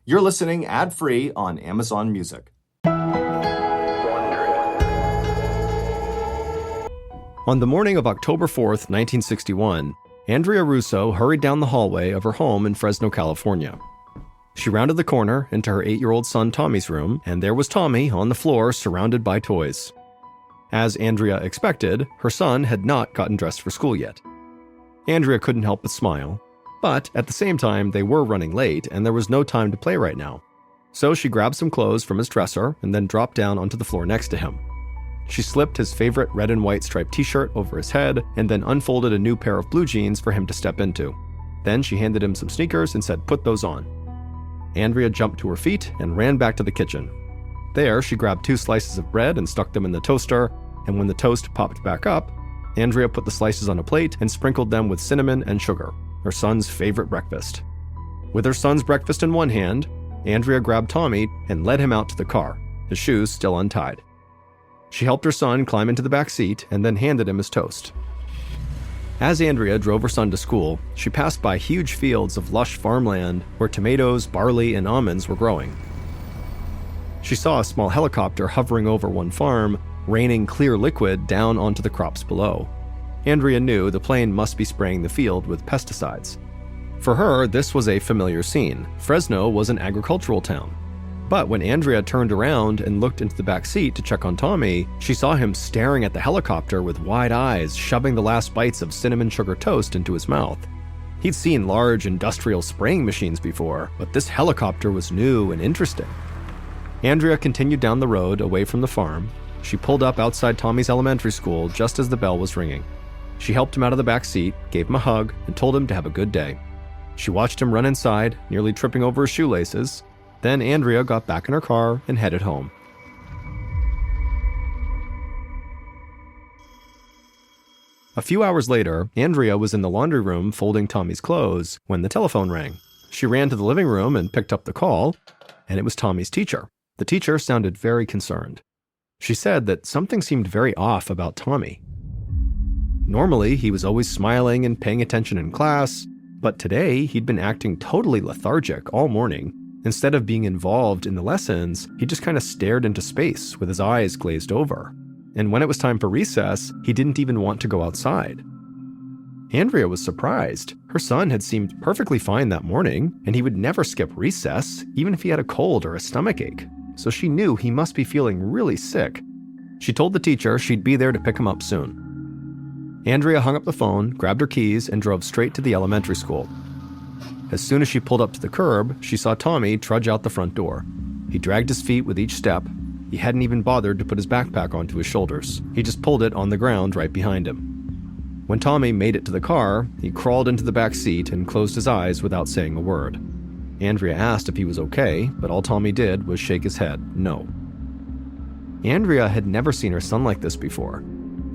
You're listening ad-free on Amazon Music. On the morning of October 4th, 1961, Andrea Russo hurried down the hallway of her home in Fresno, California. She rounded the corner into her 8-year-old son Tommy's room, and there was Tommy on the floor surrounded by toys. As Andrea expected, her son had not gotten dressed for school yet. Andrea couldn't help but smile, but at the same time they were running late and there was no time to play right now. So she grabbed some clothes from his dresser and then dropped down onto the floor next to him. She slipped his favorite red and white striped t-shirt over his head and then unfolded a new pair of blue jeans for him to step into. Then she handed him some sneakers and said, "Put those on." Andrea jumped to her feet and ran back to the kitchen. There, she grabbed 2 slices of bread and stuck them in the toaster, and when the toast popped back up, Andrea put the slices on a plate and sprinkled them with cinnamon and sugar, her son's favorite breakfast. With her son's breakfast in one hand, Andrea grabbed Tommy and led him out to the car, his shoes still untied. She helped her son climb into the back seat and then handed him his toast. As Andrea drove her son to school, she passed by huge fields of lush farmland where tomatoes, barley, and almonds were growing. She saw a small helicopter hovering over one farm, raining clear liquid down onto the crops below. Andrea knew the plane must be spraying the field with pesticides. For her, this was a familiar scene. Fresno was an agricultural town. But when Andrea turned around and looked into the back seat to check on Tommy, she saw him staring at the helicopter with wide eyes, shoving the last bites of cinnamon sugar toast into his mouth. He'd seen large industrial spraying machines before, but this helicopter was new and interesting. Andrea continued down the road away from the farm. She pulled up outside Tommy's elementary school just as the bell was ringing. She helped him out of the back seat, gave him a hug, and told him to have a good day. She watched him run inside, nearly tripping over his shoelaces. Then Andrea got back in her car and headed home. A few hours later, Andrea was in the laundry room folding Tommy's clothes when the telephone rang. She ran to the living room and picked up the call, and it was Tommy's teacher. The teacher sounded very concerned. She said that something seemed very off about Tommy. Normally, he was always smiling and paying attention in class, but today he'd been acting totally lethargic all morning. Instead of being involved in the lessons, he just kind of stared into space with his eyes glazed over. And when it was time for recess, he didn't even want to go outside. Andrea was surprised. Her son had seemed perfectly fine that morning, and he would never skip recess, even if he had a cold or a stomachache. So she knew he must be feeling really sick. She told the teacher she'd be there to pick him up soon. Andrea hung up the phone, grabbed her keys, and drove straight to the elementary school. As soon as she pulled up to the curb, she saw Tommy trudge out the front door. He dragged his feet with each step. He hadn't even bothered to put his backpack onto his shoulders. He just pulled it on the ground right behind him. When Tommy made it to the car, he crawled into the back seat and closed his eyes without saying a word. Andrea asked if he was okay, but all Tommy did was shake his head, no. Andrea had never seen her son like this before.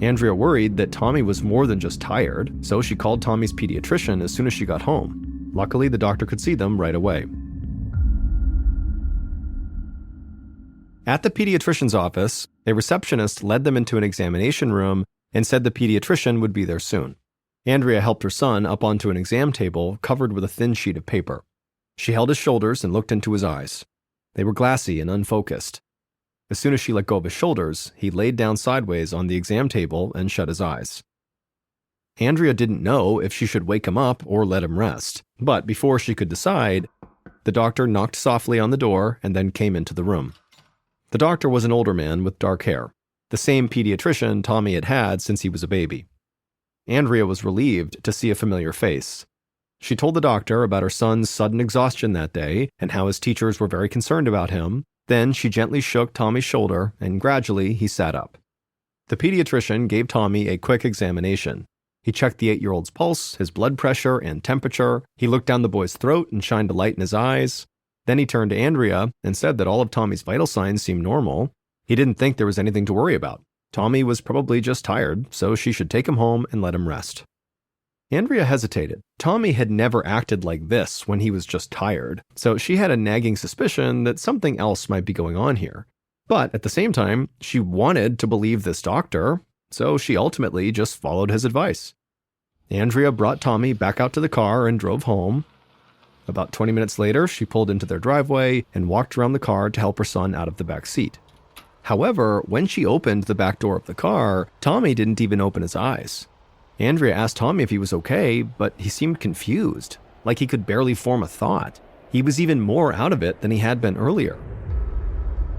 Andrea worried that Tommy was more than just tired, so she called Tommy's pediatrician as soon as she got home. Luckily, the doctor could see them right away. At the pediatrician's office, a receptionist led them into an examination room and said the pediatrician would be there soon. Andrea helped her son up onto an exam table covered with a thin sheet of paper. She held his shoulders and looked into his eyes. They were glassy and unfocused. As soon as she let go of his shoulders, he laid down sideways on the exam table and shut his eyes. Andrea didn't know if she should wake him up or let him rest, but before she could decide, the doctor knocked softly on the door and then came into the room. The doctor was an older man with dark hair, the same pediatrician Tommy had had since he was a baby. Andrea was relieved to see a familiar face. She told the doctor about her son's sudden exhaustion that day and how his teachers were very concerned about him. Then she gently shook Tommy's shoulder and gradually he sat up. The pediatrician gave Tommy a quick examination. He checked the 8-year-old's pulse, his blood pressure, and temperature. He looked down the boy's throat and shined a light in his eyes. Then he turned to Andrea and said that all of Tommy's vital signs seemed normal. He didn't think there was anything to worry about. Tommy was probably just tired, so she should take him home and let him rest. Andrea hesitated. Tommy had never acted like this when he was just tired, so she had a nagging suspicion that something else might be going on here. But at the same time, she wanted to believe this doctor, so she ultimately just followed his advice. Andrea brought Tommy back out to the car and drove home. About 20 minutes later, she pulled into their driveway and walked around the car to help her son out of the back seat. However, when she opened the back door of the car, Tommy didn't even open his eyes. Andrea asked Tommy if he was okay, but he seemed confused, like he could barely form a thought. He was even more out of it than he had been earlier.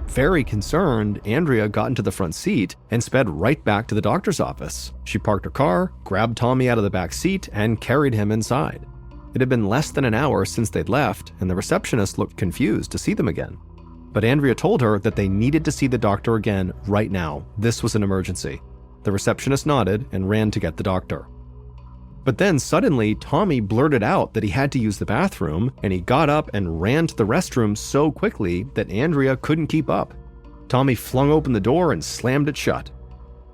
Very concerned, Andrea got into the front seat and sped right back to the doctor's office. She parked her car, grabbed Tommy out of the back seat, and carried him inside. It had been less than an hour since they'd left, and the receptionist looked confused to see them again. But Andrea told her that they needed to see the doctor again right now. This was an emergency. The receptionist nodded and ran to get the doctor. But then suddenly, Tommy blurted out that he had to use the bathroom, and he got up and ran to the restroom so quickly that Andrea couldn't keep up. Tommy flung open the door and slammed it shut.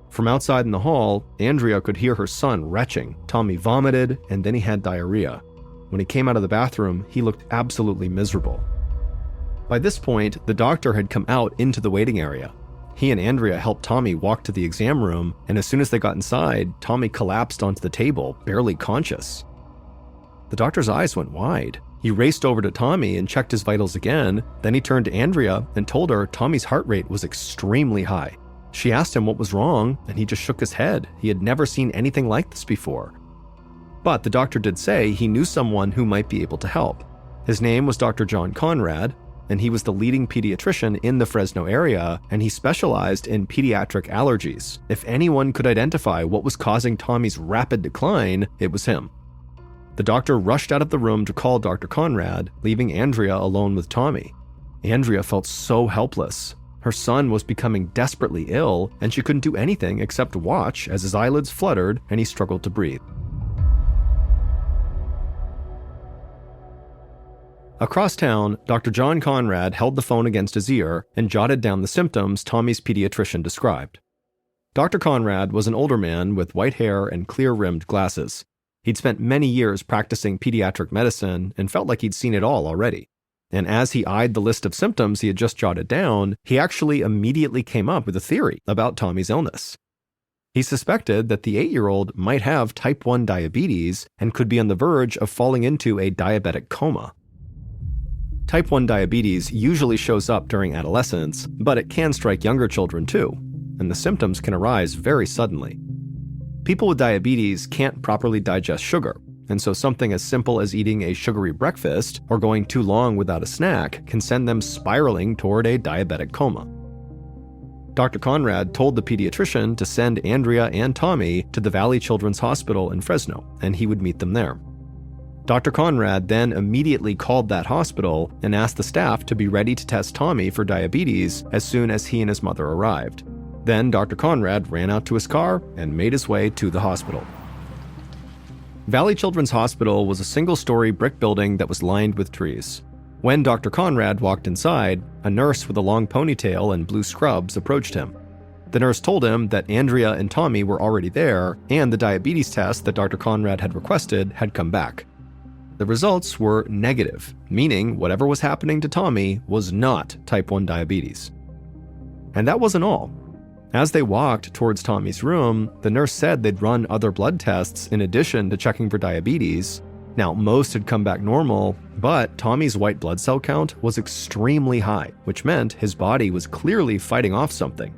From outside in the hall, Andrea could hear her son retching. Tommy vomited, and then he had diarrhea. When he came out of the bathroom, he looked absolutely miserable. By this point, the doctor had come out into the waiting area. He and Andrea helped Tommy walk to the exam room, and as soon as they got inside, Tommy collapsed onto the table, barely conscious. The doctor's eyes went wide. He raced over to Tommy and checked his vitals again, then he turned to Andrea and told her Tommy's heart rate was extremely high. She asked him what was wrong, and he just shook his head. He had never seen anything like this before. But the doctor did say he knew someone who might be able to help. His name was Dr. John Conrad, and he was the leading pediatrician in the Fresno area, and he specialized in pediatric allergies. If anyone could identify what was causing Tommy's rapid decline, it was him. The doctor rushed out of the room to call Dr. Conrad, leaving Andrea alone with Tommy. Andrea felt so helpless. Her son was becoming desperately ill, and she couldn't do anything except watch as his eyelids fluttered and he struggled to breathe. Across town, Dr. John Conrad held the phone against his ear and jotted down the symptoms Tommy's pediatrician described. Dr. Conrad was an older man with white hair and clear-rimmed glasses. He'd spent many years practicing pediatric medicine and felt like he'd seen it all already. And as he eyed the list of symptoms he had just jotted down, he actually immediately came up with a theory about Tommy's illness. He suspected that the 8-year-old might have type 1 diabetes and could be on the verge of falling into a diabetic coma. Type 1 diabetes usually shows up during adolescence, but it can strike younger children too, and the symptoms can arise very suddenly. People with diabetes can't properly digest sugar, and so something as simple as eating a sugary breakfast or going too long without a snack can send them spiraling toward a diabetic coma. Dr. Conrad told the pediatrician to send Andrea and Tommy to the Valley Children's Hospital in Fresno, and he would meet them there. Dr. Conrad then immediately called that hospital and asked the staff to be ready to test Tommy for diabetes as soon as he and his mother arrived. Then Dr. Conrad ran out to his car and made his way to the hospital. Valley Children's Hospital was a single-story brick building that was lined with trees. When Dr. Conrad walked inside, a nurse with a long ponytail and blue scrubs approached him. The nurse told him that Andrea and Tommy were already there, and the diabetes test that Dr. Conrad had requested had come back. The results were negative, meaning whatever was happening to Tommy was not type 1 diabetes. And that wasn't all. As they walked towards Tommy's room, the nurse said they'd run other blood tests in addition to checking for diabetes. Now, most had come back normal, but Tommy's white blood cell count was extremely high, which meant his body was clearly fighting off something.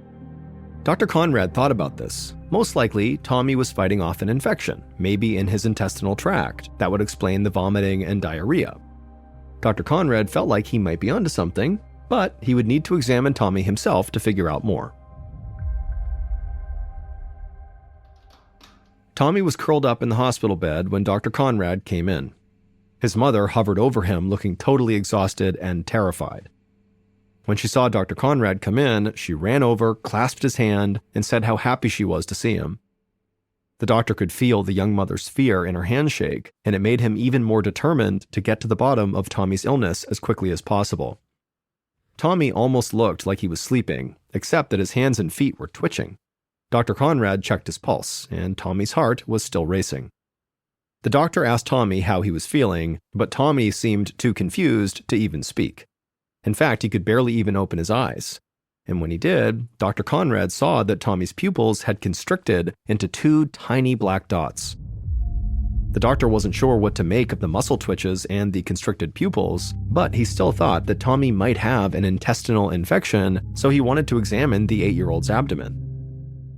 Dr. Conrad thought about this. Most likely, Tommy was fighting off an infection, maybe in his intestinal tract, that would explain the vomiting and diarrhea. Dr. Conrad felt like he might be onto something, but he would need to examine Tommy himself to figure out more. Tommy was curled up in the hospital bed when Dr. Conrad came in. His mother hovered over him, looking totally exhausted and terrified. When she saw Dr. Conrad come in, she ran over, clasped his hand, and said how happy she was to see him. The doctor could feel the young mother's fear in her handshake, and it made him even more determined to get to the bottom of Tommy's illness as quickly as possible. Tommy almost looked like he was sleeping, except that his hands and feet were twitching. Dr. Conrad checked his pulse, and Tommy's heart was still racing. The doctor asked Tommy how he was feeling, but Tommy seemed too confused to even speak. In fact, he could barely even open his eyes. And when he did, Dr. Conrad saw that Tommy's pupils had constricted into 2 tiny black dots. The doctor wasn't sure what to make of the muscle twitches and the constricted pupils, but he still thought that Tommy might have an intestinal infection, so he wanted to examine the 8-year-old's abdomen.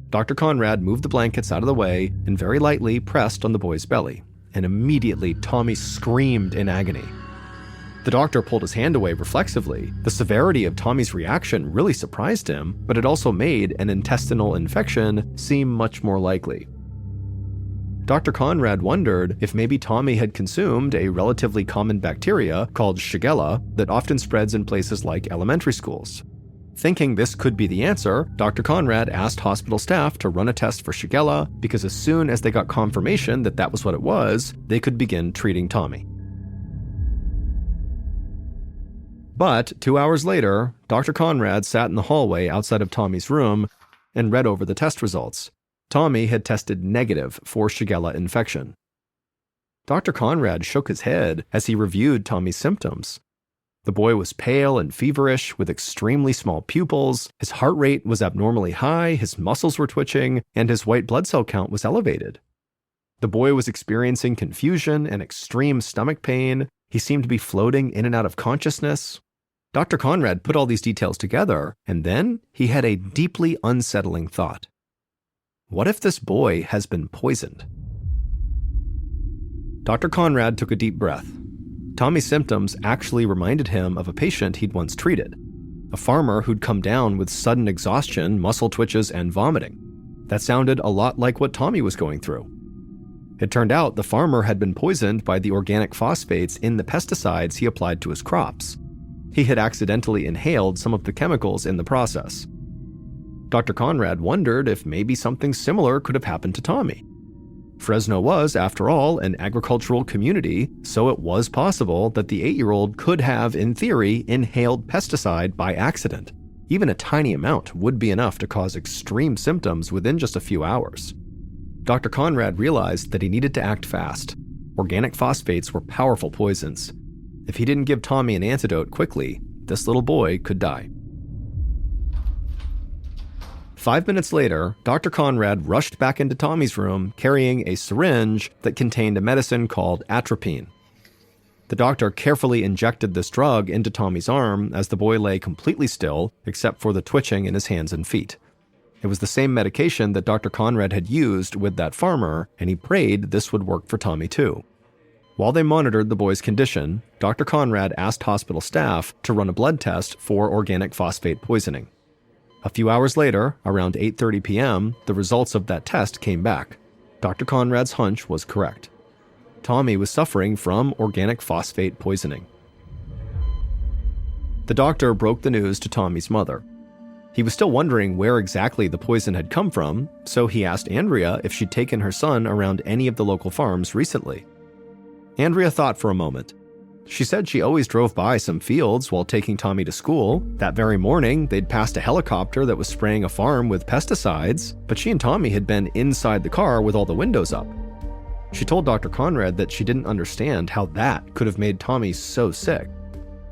Dr. Conrad moved the blankets out of the way and very lightly pressed on the boy's belly, and immediately Tommy screamed in agony. The doctor pulled his hand away reflexively. The severity of Tommy's reaction really surprised him, but it also made an intestinal infection seem much more likely. Dr. Conrad wondered if maybe Tommy had consumed a relatively common bacteria called Shigella that often spreads in places like elementary schools. Thinking this could be the answer, Dr. Conrad asked hospital staff to run a test for Shigella because as soon as they got confirmation that that was what it was, they could begin treating Tommy. But 2 hours later, Dr. Conrad sat in the hallway outside of Tommy's room and read over the test results. Tommy had tested negative for Shigella infection. Dr. Conrad shook his head as he reviewed Tommy's symptoms. The boy was pale and feverish with extremely small pupils, his heart rate was abnormally high, his muscles were twitching, and his white blood cell count was elevated. The boy was experiencing confusion and extreme stomach pain. He seemed to be floating in and out of consciousness. Dr. Conrad put all these details together, and then he had a deeply unsettling thought. What if this boy has been poisoned? Dr. Conrad took a deep breath. Tommy's symptoms actually reminded him of a patient he'd once treated, a farmer who'd come down with sudden exhaustion, muscle twitches, and vomiting. That sounded a lot like what Tommy was going through. It turned out the farmer had been poisoned by the organic phosphates in the pesticides he applied to his crops. He had accidentally inhaled some of the chemicals in the process. Dr. Conrad wondered if maybe something similar could have happened to Tommy. Fresno was, after all, an agricultural community, so it was possible that the 8-year-old could have, in theory, inhaled pesticide by accident. Even a tiny amount would be enough to cause extreme symptoms within just a few hours. Dr. Conrad realized that he needed to act fast. Organic phosphates were powerful poisons. If he didn't give Tommy an antidote quickly, this little boy could die. 5 minutes later, Dr. Conrad rushed back into Tommy's room carrying a syringe that contained a medicine called atropine. The doctor carefully injected this drug into Tommy's arm as the boy lay completely still, except for the twitching in his hands and feet. It was the same medication that Dr. Conrad had used with that farmer, and he prayed this would work for Tommy too. While they monitored the boy's condition, Dr. Conrad asked hospital staff to run a blood test for organic phosphate poisoning. A few hours later, around 8:30 p.m., the results of that test came back. Dr. Conrad's hunch was correct. Tommy was suffering from organic phosphate poisoning. The doctor broke the news to Tommy's mother. He was still wondering where exactly the poison had come from, so he asked Andrea if she'd taken her son around any of the local farms recently. Andrea thought for a moment. She said she always drove by some fields while taking Tommy to school. That very morning, they'd passed a helicopter that was spraying a farm with pesticides, but she and Tommy had been inside the car with all the windows up. She told Dr. Conrad that she didn't understand how that could have made Tommy so sick.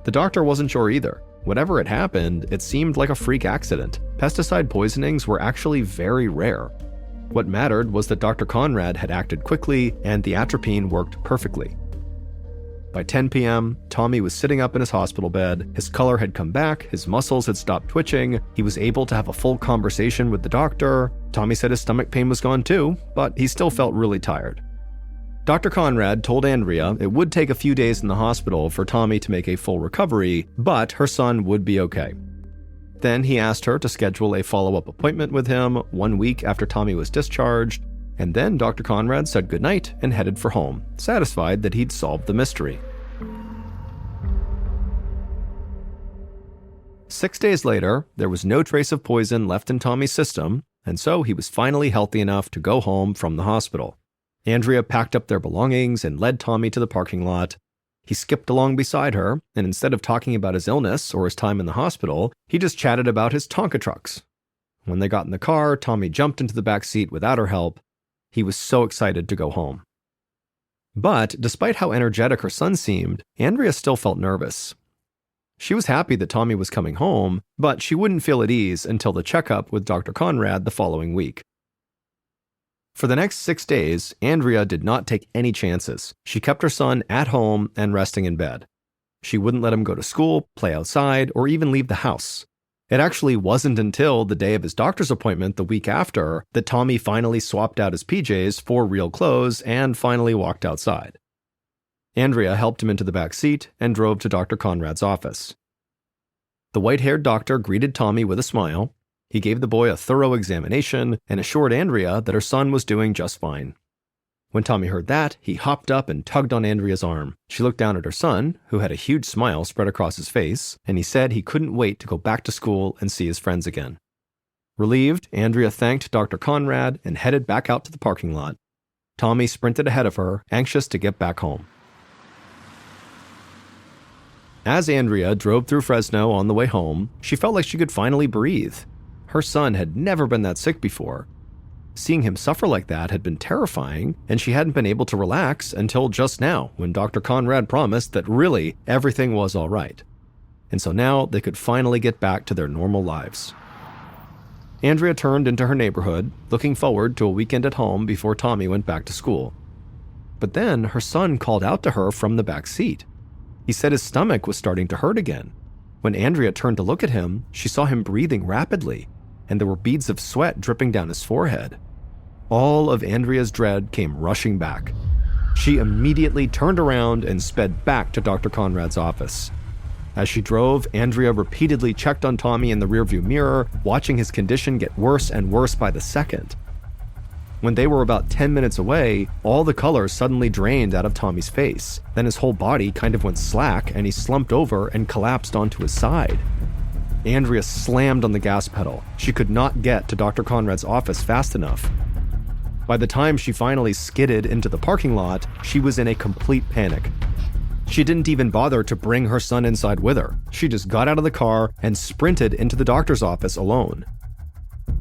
The doctor wasn't sure either. Whatever had happened, it seemed like a freak accident. Pesticide poisonings were actually very rare. What mattered was that Dr. Conrad had acted quickly and the atropine worked perfectly. By 10 p.m., Tommy was sitting up in his hospital bed. His color had come back, his muscles had stopped twitching, he was able to have a full conversation with the doctor. Tommy said his stomach pain was gone too, but he still felt really tired. Dr. Conrad told Andrea it would take a few days in the hospital for Tommy to make a full recovery, but her son would be okay. Then he asked her to schedule a follow-up appointment with him 1 week after Tommy was discharged, and then Dr. Conrad said goodnight and headed for home, satisfied that he'd solved the mystery. 6 days later, there was no trace of poison left in Tommy's system, and so he was finally healthy enough to go home from the hospital. Andrea packed up their belongings and led Tommy to the parking lot. He skipped along beside her, and instead of talking about his illness or his time in the hospital, he just chatted about his Tonka trucks. When they got in the car, Tommy jumped into the back seat without her help. He was so excited to go home. But despite how energetic her son seemed, Andrea still felt nervous. She was happy that Tommy was coming home, but she wouldn't feel at ease until the checkup with Dr. Conrad the following week. For the next 6 days, Andrea did not take any chances. She kept her son at home and resting in bed. She wouldn't let him go to school, play outside, or even leave the house. It actually wasn't until the day of his doctor's appointment the week after that Tommy finally swapped out his PJs for real clothes and finally walked outside. Andrea helped him into the back seat and drove to Dr. Conrad's office. The white-haired doctor greeted Tommy with a smile. He gave the boy a thorough examination and assured Andrea that her son was doing just fine. When Tommy heard that, he hopped up and tugged on Andrea's arm. She looked down at her son, who had a huge smile spread across his face, and he said he couldn't wait to go back to school and see his friends again. Relieved, Andrea thanked Dr. Conrad and headed back out to the parking lot. Tommy sprinted ahead of her, anxious to get back home. As Andrea drove through Fresno on the way home, she felt like she could finally breathe. Her son had never been that sick before. Seeing him suffer like that had been terrifying, and she hadn't been able to relax until just now, when Dr. Conrad promised that really everything was all right. And so now they could finally get back to their normal lives. Andrea turned into her neighborhood, looking forward to a weekend at home before Tommy went back to school. But then her son called out to her from the back seat. He said his stomach was starting to hurt again. When Andrea turned to look at him, she saw him breathing rapidly, and there were beads of sweat dripping down his forehead. All of Andrea's dread came rushing back. She immediately turned around and sped back to Dr. Conrad's office. As she drove, Andrea repeatedly checked on Tommy in the rearview mirror, watching his condition get worse and worse by the second. When they were about 10 minutes away, all the color suddenly drained out of Tommy's face. Then his whole body kind of went slack and he slumped over and collapsed onto his side. Andrea slammed on the gas pedal. She could not get to Dr. Conrad's office fast enough. By the time she finally skidded into the parking lot, she was in a complete panic. She didn't even bother to bring her son inside with her. She just got out of the car and sprinted into the doctor's office alone.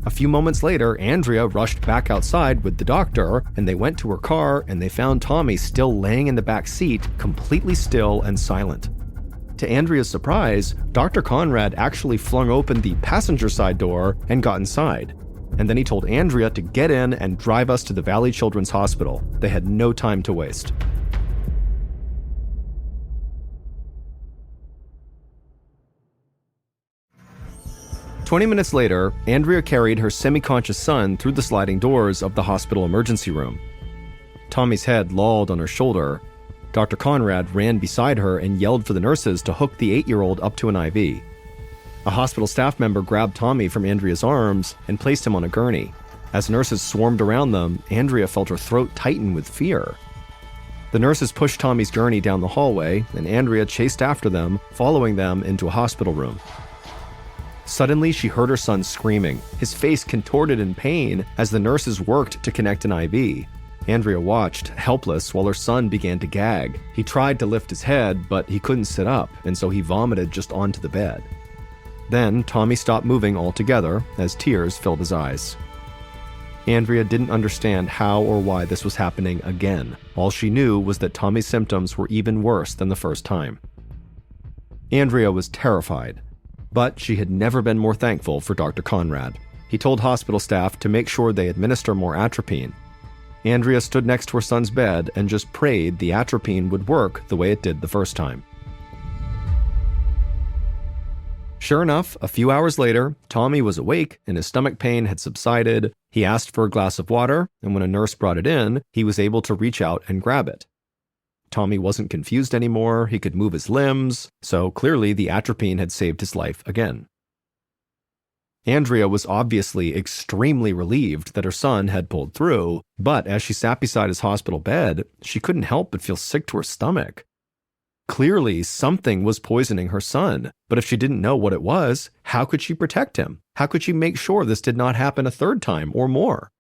A few moments later, Andrea rushed back outside with the doctor, and they went to her car and they found Tommy still laying in the back seat, completely still and silent. To Andrea's surprise, Dr. Conrad actually flung open the passenger side door and got inside. And then he told Andrea to get in and drive us to the Valley Children's Hospital. They had no time to waste. "20 minutes later, Andrea carried her semi-conscious son through the sliding doors of the hospital emergency room. Tommy's head lolled on her shoulder. Dr. Conrad ran beside her and yelled for the nurses to hook the 8-year-old up to an IV. A hospital staff member grabbed Tommy from Andrea's arms and placed him on a gurney. As nurses swarmed around them, Andrea felt her throat tighten with fear. The nurses pushed Tommy's gurney down the hallway, and Andrea chased after them, following them into a hospital room. Suddenly, she heard her son screaming, his face contorted in pain as the nurses worked to connect an IV. Andrea watched, helpless, while her son began to gag. He tried to lift his head, but he couldn't sit up, and so he vomited just onto the bed. Then, Tommy stopped moving altogether as tears filled his eyes. Andrea didn't understand how or why this was happening again. All she knew was that Tommy's symptoms were even worse than the first time. Andrea was terrified, but she had never been more thankful for Dr. Conrad. He told hospital staff to make sure they administer more atropine. Andrea stood next to her son's bed and just prayed the atropine would work the way it did the first time. Sure enough, a few hours later, Tommy was awake and his stomach pain had subsided. He asked for a glass of water, and when a nurse brought it in, he was able to reach out and grab it. Tommy wasn't confused anymore, he could move his limbs, so clearly the atropine had saved his life again. Andrea was obviously extremely relieved that her son had pulled through, but as she sat beside his hospital bed, she couldn't help but feel sick to her stomach. Clearly, something was poisoning her son, but if she didn't know what it was, how could she protect him? How could she make sure this did not happen a third time or more?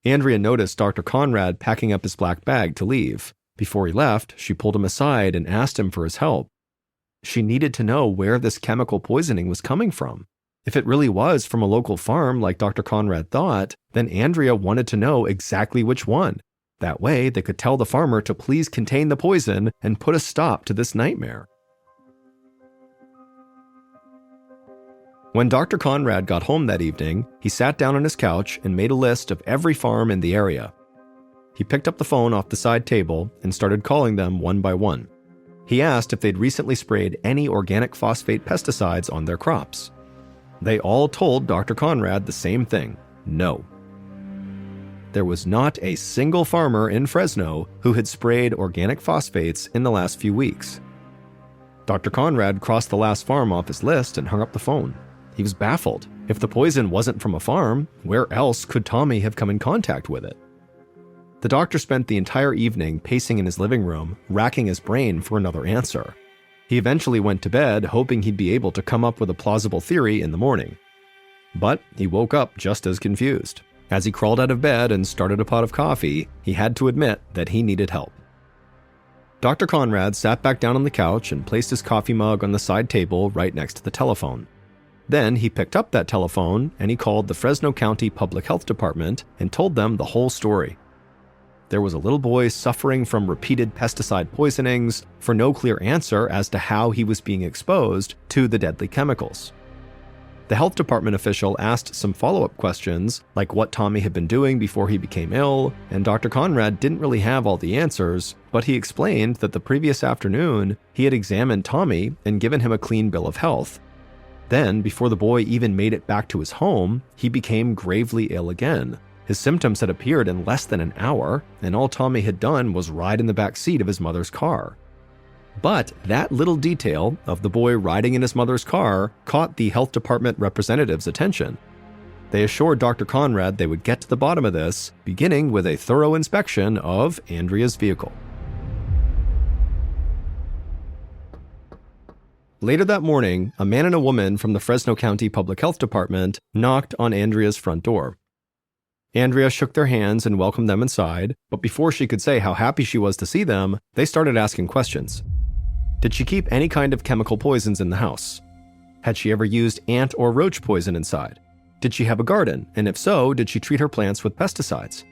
Andrea noticed Dr. Conrad packing up his black bag to leave. Before he left, she pulled him aside and asked him for his help. She needed to know where this chemical poisoning was coming from. If it really was from a local farm like Dr. Conrad thought, then Andrea wanted to know exactly which one. That way, they could tell the farmer to please contain the poison and put a stop to this nightmare. When Dr. Conrad got home that evening, he sat down on his couch and made a list of every farm in the area. He picked up the phone off the side table and started calling them one by one. He asked if they'd recently sprayed any organic phosphate pesticides on their crops. They all told Dr. Conrad the same thing: no. There was not a single farmer in Fresno who had sprayed organic phosphates in the last few weeks. Dr. Conrad crossed the last farm off his list and hung up the phone. He was baffled. If the poison wasn't from a farm, where else could Tommy have come in contact with it? The doctor spent the entire evening pacing in his living room, racking his brain for another answer. He eventually went to bed, hoping he'd be able to come up with a plausible theory in the morning. But he woke up just as confused. As he crawled out of bed and started a pot of coffee, he had to admit that he needed help. Dr. Conrad sat back down on the couch and placed his coffee mug on the side table right next to the telephone. Then he picked up that telephone and he called the Fresno County Public Health Department and told them the whole story. There was a little boy suffering from repeated pesticide poisonings for no clear answer as to how he was being exposed to the deadly chemicals. The health department official asked some follow-up questions, like what Tommy had been doing before he became ill, and Dr. Conrad didn't really have all the answers, but he explained that the previous afternoon he had examined Tommy and given him a clean bill of health. Then, before the boy even made it back to his home, he became gravely ill again. His symptoms had appeared in less than an hour, and all Tommy had done was ride in the back seat of his mother's car. But that little detail of the boy riding in his mother's car caught the health department representative's attention. They assured Dr. Conrad they would get to the bottom of this, beginning with a thorough inspection of Andrea's vehicle. Later that morning, a man and a woman from the Fresno County Public Health Department knocked on Andrea's front door. Andrea shook their hands and welcomed them inside, but before she could say how happy she was to see them, they started asking questions. Did she keep any kind of chemical poisons in the house? Had she ever used ant or roach poison inside? Did she have a garden, and if so, did she treat her plants with pesticides?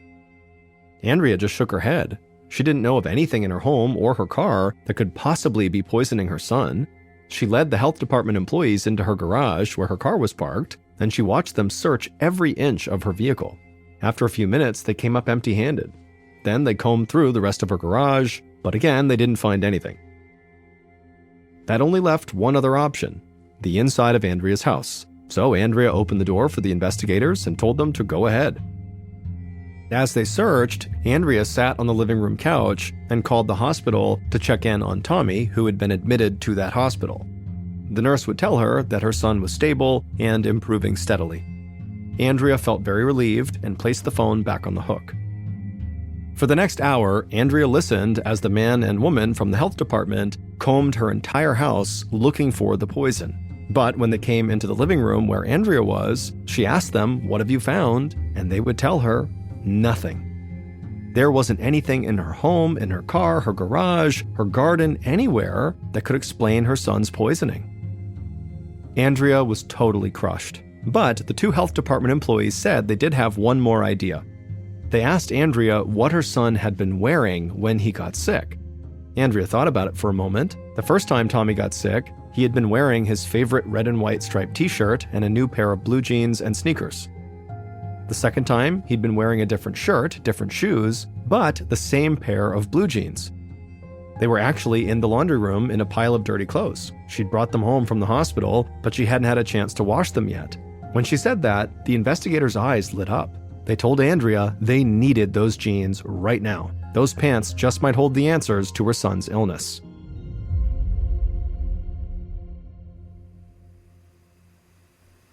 Andrea just shook her head. She didn't know of anything in her home or her car that could possibly be poisoning her son. She led the health department employees into her garage where her car was parked, and she watched them search every inch of her vehicle. After a few minutes, they came up empty-handed. Then they combed through the rest of her garage, but again, they didn't find anything. That only left one other option: the inside of Andrea's house. So Andrea opened the door for the investigators and told them to go ahead. As they searched, Andrea sat on the living room couch and called the hospital to check in on Tommy, who had been admitted to that hospital. The nurse would tell her that her son was stable and improving steadily. Andrea felt very relieved and placed the phone back on the hook. For the next hour, Andrea listened as the man and woman from the health department combed her entire house looking for the poison. But when they came into the living room where Andrea was, she asked them, "What have you found?" And they would tell her, nothing. There wasn't anything in her home, in her car, her garage, her garden, anywhere that could explain her son's poisoning. Andrea was totally crushed. But the two health department employees said they did have one more idea. They asked Andrea what her son had been wearing when he got sick. Andrea thought about it for a moment. The first time Tommy got sick, he had been wearing his favorite red and white striped t-shirt and a new pair of blue jeans and sneakers. The second time, he'd been wearing a different shirt, different shoes, but the same pair of blue jeans. They were actually in the laundry room in a pile of dirty clothes. She'd brought them home from the hospital, but she hadn't had a chance to wash them yet. When she said that, the investigators' eyes lit up. They told Andrea they needed those jeans right now. Those pants just might hold the answers to her son's illness.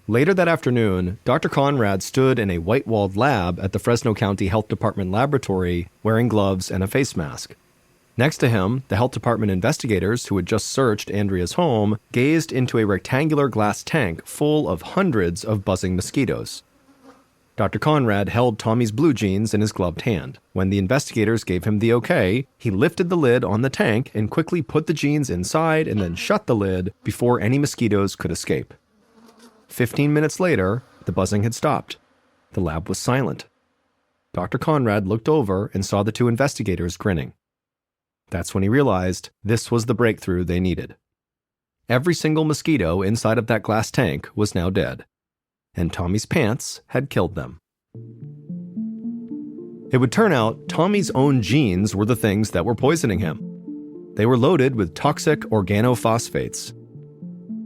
Later that afternoon, Dr. Conrad stood in a white-walled lab at the Fresno County Health Department laboratory wearing gloves and a face mask. Next to him, the health department investigators who had just searched Andrea's home gazed into a rectangular glass tank full of hundreds of buzzing mosquitoes. Dr. Conrad held Tommy's blue jeans in his gloved hand. When the investigators gave him the okay, he lifted the lid on the tank and quickly put the jeans inside and then shut the lid before any mosquitoes could escape. 15 minutes later, the buzzing had stopped. The lab was silent. Dr. Conrad looked over and saw the two investigators grinning. That's when he realized this was the breakthrough they needed. every single mosquito inside of that glass tank was now dead. And Tommy's pants had killed them. It would turn out Tommy's own genes were the things that were poisoning him. They were loaded with toxic organophosphates.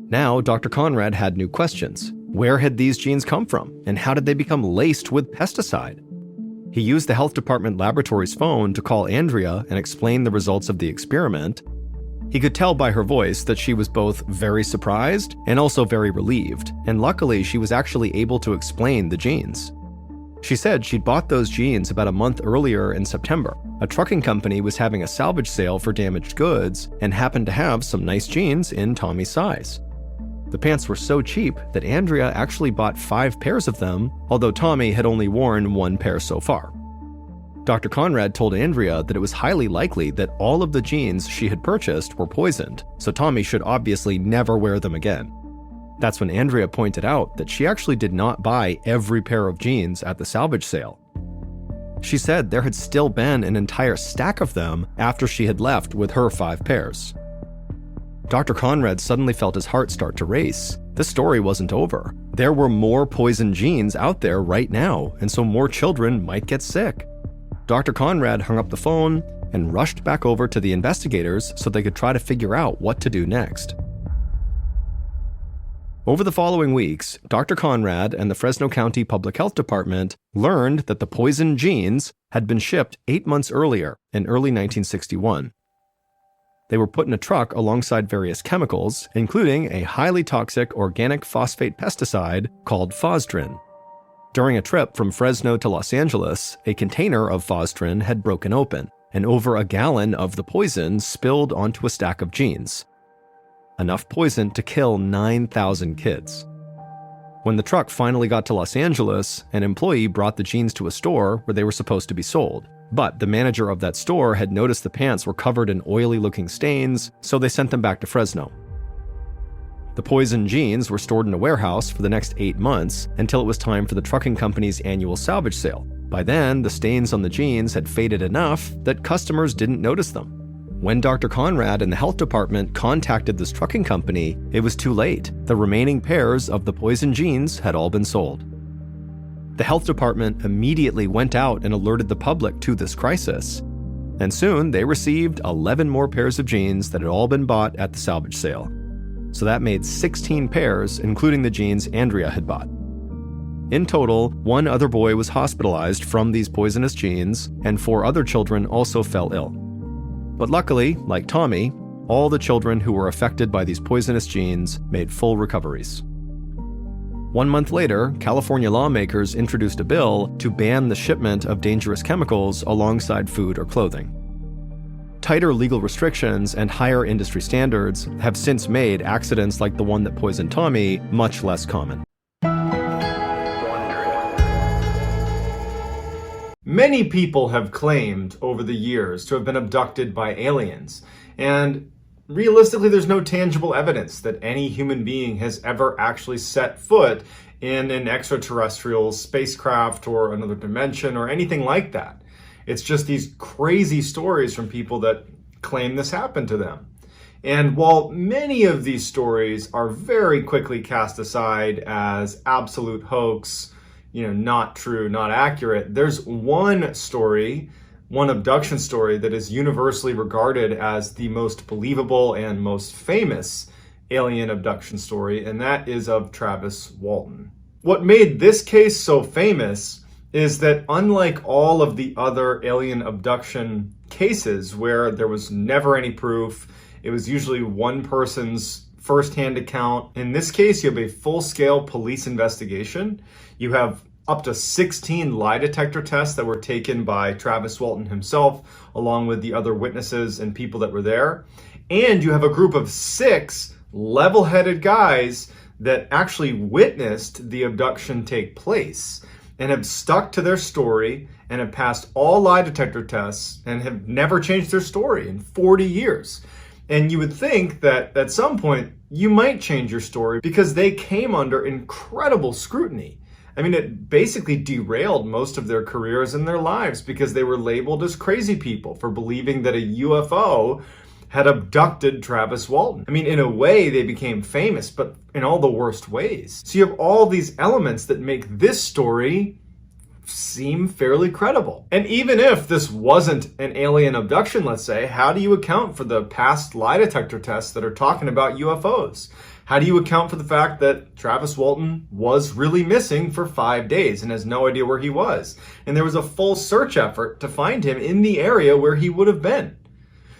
Now, Dr. Conrad had new questions. Where had these genes come from, and how did they become laced with pesticide? He used the health department laboratory's phone to call Andrea and explain the results of the experiment. He could tell by her voice that she was both very surprised and also very relieved, and luckily she was actually able to explain the genes. She said she'd bought those jeans about a month earlier in September. A trucking company was having a salvage sale for damaged goods and happened to have some nice jeans in Tommy's size. The pants were so cheap that Andrea actually bought 5 pairs of them, although Tommy had only worn 1 pair so far. Dr. Conrad told Andrea that it was highly likely that all of the jeans she had purchased were poisoned, so Tommy should obviously never wear them again. That's when Andrea pointed out that she actually did not buy every pair of jeans at the salvage sale. She said there had still been an entire stack of them after she had left with her 5 pairs. Dr. Conrad suddenly felt his heart start to race. This story wasn't over. There were more poisoned jeans out there right now, and so more children might get sick. Dr. Conrad hung up the phone and rushed back over to the investigators so they could try to figure out what to do next. Over the following weeks, Dr. Conrad and the Fresno County Public Health Department learned that the poisoned jeans had been shipped 8 months earlier, in early 1961. They were put in a truck alongside various chemicals, including a highly toxic organic phosphate pesticide called Phosdrin. During a trip from Fresno to Los Angeles, a container of Phosdrin had broken open, and over a gallon of the poison spilled onto a stack of jeans. Enough poison to kill 9,000 kids. When the truck finally got to Los Angeles, an employee brought the jeans to a store where they were supposed to be sold. But the manager of that store had noticed the pants were covered in oily-looking stains, so they sent them back to Fresno. The poisoned jeans were stored in a warehouse for the next 8 months until it was time for the trucking company's annual salvage sale. By then, the stains on the jeans had faded enough that customers didn't notice them. When Dr. Conrad and the health department contacted this trucking company, it was too late. The remaining pairs of the poisoned jeans had all been sold. The health department immediately went out and alerted the public to this crisis. And soon they received 11 more pairs of jeans that had all been bought at the salvage sale. So that made 16 pairs, including the jeans Andrea had bought. In total, 1 other boy was hospitalized from these poisonous jeans, and 4 other children also fell ill. But luckily, like Tommy, all the children who were affected by these poisonous genes made full recoveries. 1 month later, California lawmakers introduced a bill to ban the shipment of dangerous chemicals alongside food or clothing. Tighter legal restrictions and higher industry standards have since made accidents like the one that poisoned Tommy much less common. Many people have claimed over the years to have been abducted by aliens, and realistically there's no tangible evidence that any human being has ever actually set foot in an extraterrestrial spacecraft or another dimension or anything like that. It's just these crazy stories from people that claim this happened to them. And while many of these stories are very quickly cast aside as absolute hoax, not true, not accurate, there's one story, one abduction story that is universally regarded as the most believable and most famous alien abduction story, and that is of Travis Walton. What made this case so famous is that unlike all of the other alien abduction cases where there was never any proof, it was usually one person's first-hand account. In this case, you have a full-scale police investigation. You have up to 16 lie detector tests that were taken by Travis Walton himself, along with the other witnesses and people that were there. And you have a group of 6 level-headed guys that actually witnessed the abduction take place and have stuck to their story and have passed all lie detector tests and have never changed their story in 40 years. And you would think that at some point you might change your story because they came under incredible scrutiny. I mean, it basically derailed most of their careers and their lives because they were labeled as crazy people for believing that a UFO had abducted Travis Walton. I mean, in a way, they became famous, but in all the worst ways. So you have all these elements that make this story seem fairly credible. And even if this wasn't an alien abduction, let's say, how do you account for the past lie detector tests that are talking about UFOs? How do you account for the fact that Travis Walton was really missing for 5 days and has no idea where he was? And there was a full search effort to find him in the area where he would have been.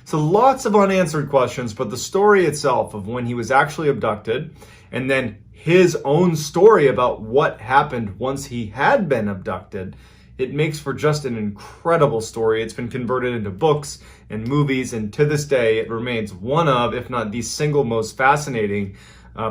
So lots of unanswered questions, but the story itself of when he was actually abducted, and then his own story about what happened once he had been abducted, it makes for just an incredible story. It's been converted into books and movies, and to this day, it remains one of, if not the single most fascinating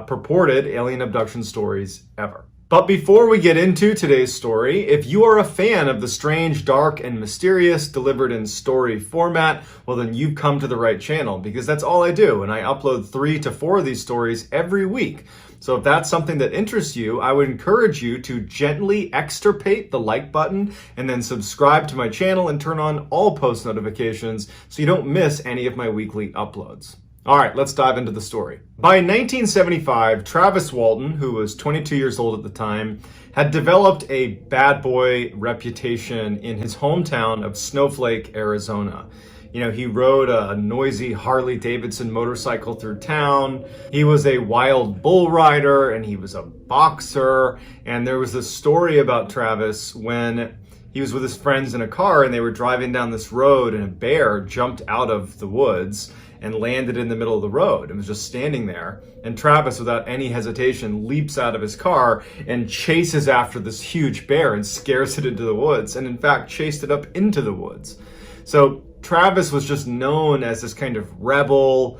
purported alien abduction stories ever. But before we get into today's story, if you are a fan of the strange, dark, and mysterious delivered in story format, well then you've come to the right channel, because that's all I do, and I upload 3 to 4 of these stories every week. So if that's something that interests you, I would encourage you to gently extirpate the like button and then subscribe to my channel and turn on all post notifications so you don't miss any of my weekly uploads. All right, let's dive into the story. By 1975, Travis Walton, who was 22 years old at the time, had developed a bad boy reputation in his hometown of Snowflake, Arizona. You know, he rode a noisy Harley-Davidson motorcycle through town. He was a wild bull rider, and he was a boxer. And there was this story about Travis when he was with his friends in a car and they were driving down this road and a bear jumped out of the woods and landed in the middle of the road and was just standing there. And Travis, without any hesitation, leaps out of his car and chases after this huge bear and scares it into the woods, and in fact chased it up into the woods. So Travis was just known as this kind of rebel,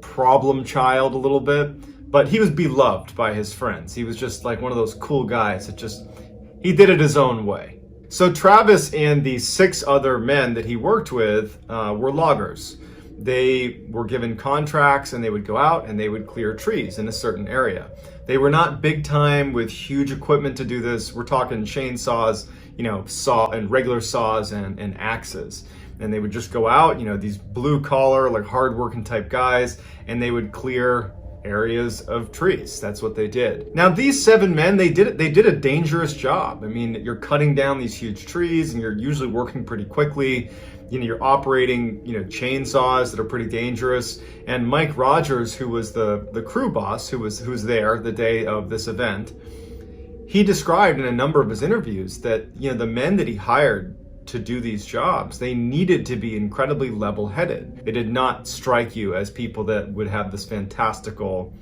problem child a little bit, but he was beloved by his friends. He was just like one of those cool guys that he did it his own way. So Travis and the 6 other men that he worked with were loggers. They were given contracts and they would go out and they would clear trees in a certain area. They were not big time with huge equipment to do this. We're talking chainsaws, regular saws and axes. And they would just go out, these blue collar, like hard working type guys, and they would clear areas of trees. That's what they did. Now these 7 men, they did a dangerous job. I mean, you're cutting down these huge trees and you're usually working pretty quickly. You're operating, chainsaws that are pretty dangerous. And Mike Rogers, who was the crew boss, who was there the day of this event, he described in a number of his interviews that, the men that he hired to do these jobs, they needed to be incredibly level-headed. They did not strike you as people that would have this fantastical,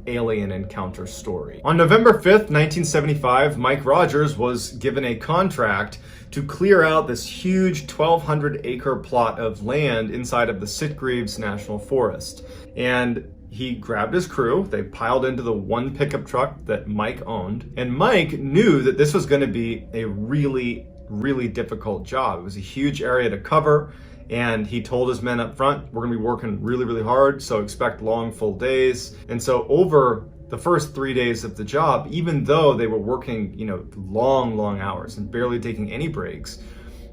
alien encounter story. On November 5th, 1975, Mike Rogers was given a contract to clear out this huge 1,200-acre plot of land inside of the Sitgreaves National Forest. And he grabbed his crew, they piled into the one pickup truck that Mike owned, and Mike knew that this was going to be a really difficult job. It was a huge area to cover, and he told his men up front, we're going to be working really hard, so expect long, full days. And so over the first 3 days of the job, even though they were working, long hours and barely taking any breaks,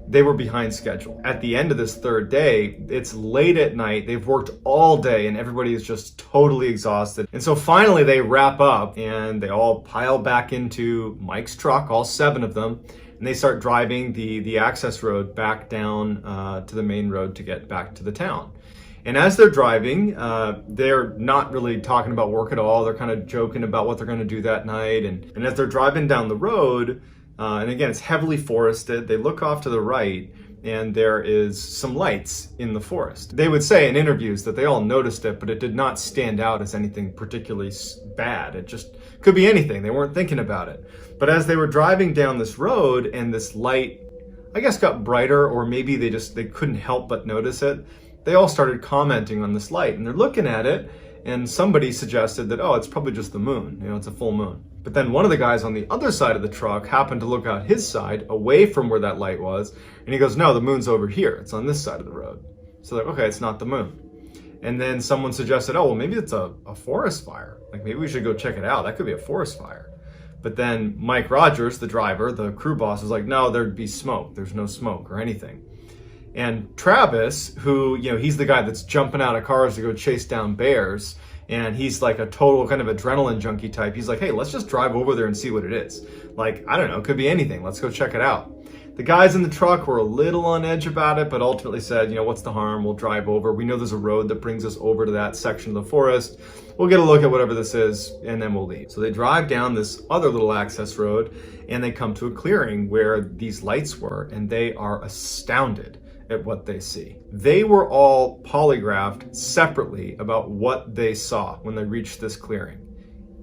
they were behind schedule. At the end of this 3rd day, it's late at night, they've worked all day and everybody is just totally exhausted. And so finally they wrap up and they all pile back into Mike's truck, all 7 of them, and they start driving the access road back down to the main road to get back to the town. And as they're driving, they're not really talking about work at all. They're kind of joking about what they're going to do that night. And as they're driving down the road, and again, it's heavily forested, they look off to the right and there is some lights in the forest. They would say in interviews that they all noticed it, but it did not stand out as anything particularly bad. It just could be anything. They weren't thinking about it. But as they were driving down this road and this light, I guess, got brighter, or maybe they couldn't help but notice it, they all started commenting on this light and they're looking at it, and somebody suggested that, oh, it's probably just the moon, it's a full moon. But then one of the guys on the other side of the truck happened to look out his side, away from where that light was, and he goes, no, the moon's over here, it's on this side of the road. So they're like, okay, it's not the moon. And then someone suggested, oh, well, maybe it's a forest fire. Like, maybe we should go check it out. That could be a forest fire. But then Mike Rogers, the driver, the crew boss, was like, no, there'd be smoke. There's no smoke or anything. And Travis, who, he's the guy that's jumping out of cars to go chase down bears, and he's like a total kind of adrenaline junkie type. He's like, hey, let's just drive over there and see what it is. Like, I don't know, it could be anything. Let's go check it out. The guys in the truck were a little on edge about it, but ultimately said, what's the harm? We'll drive over. We know there's a road that brings us over to that section of the forest. We'll get a look at whatever this is, and then we'll leave. So they drive down this other little access road, and they come to a clearing where these lights were, and they are astounded at what they see. They were all polygraphed separately about what they saw when they reached this clearing.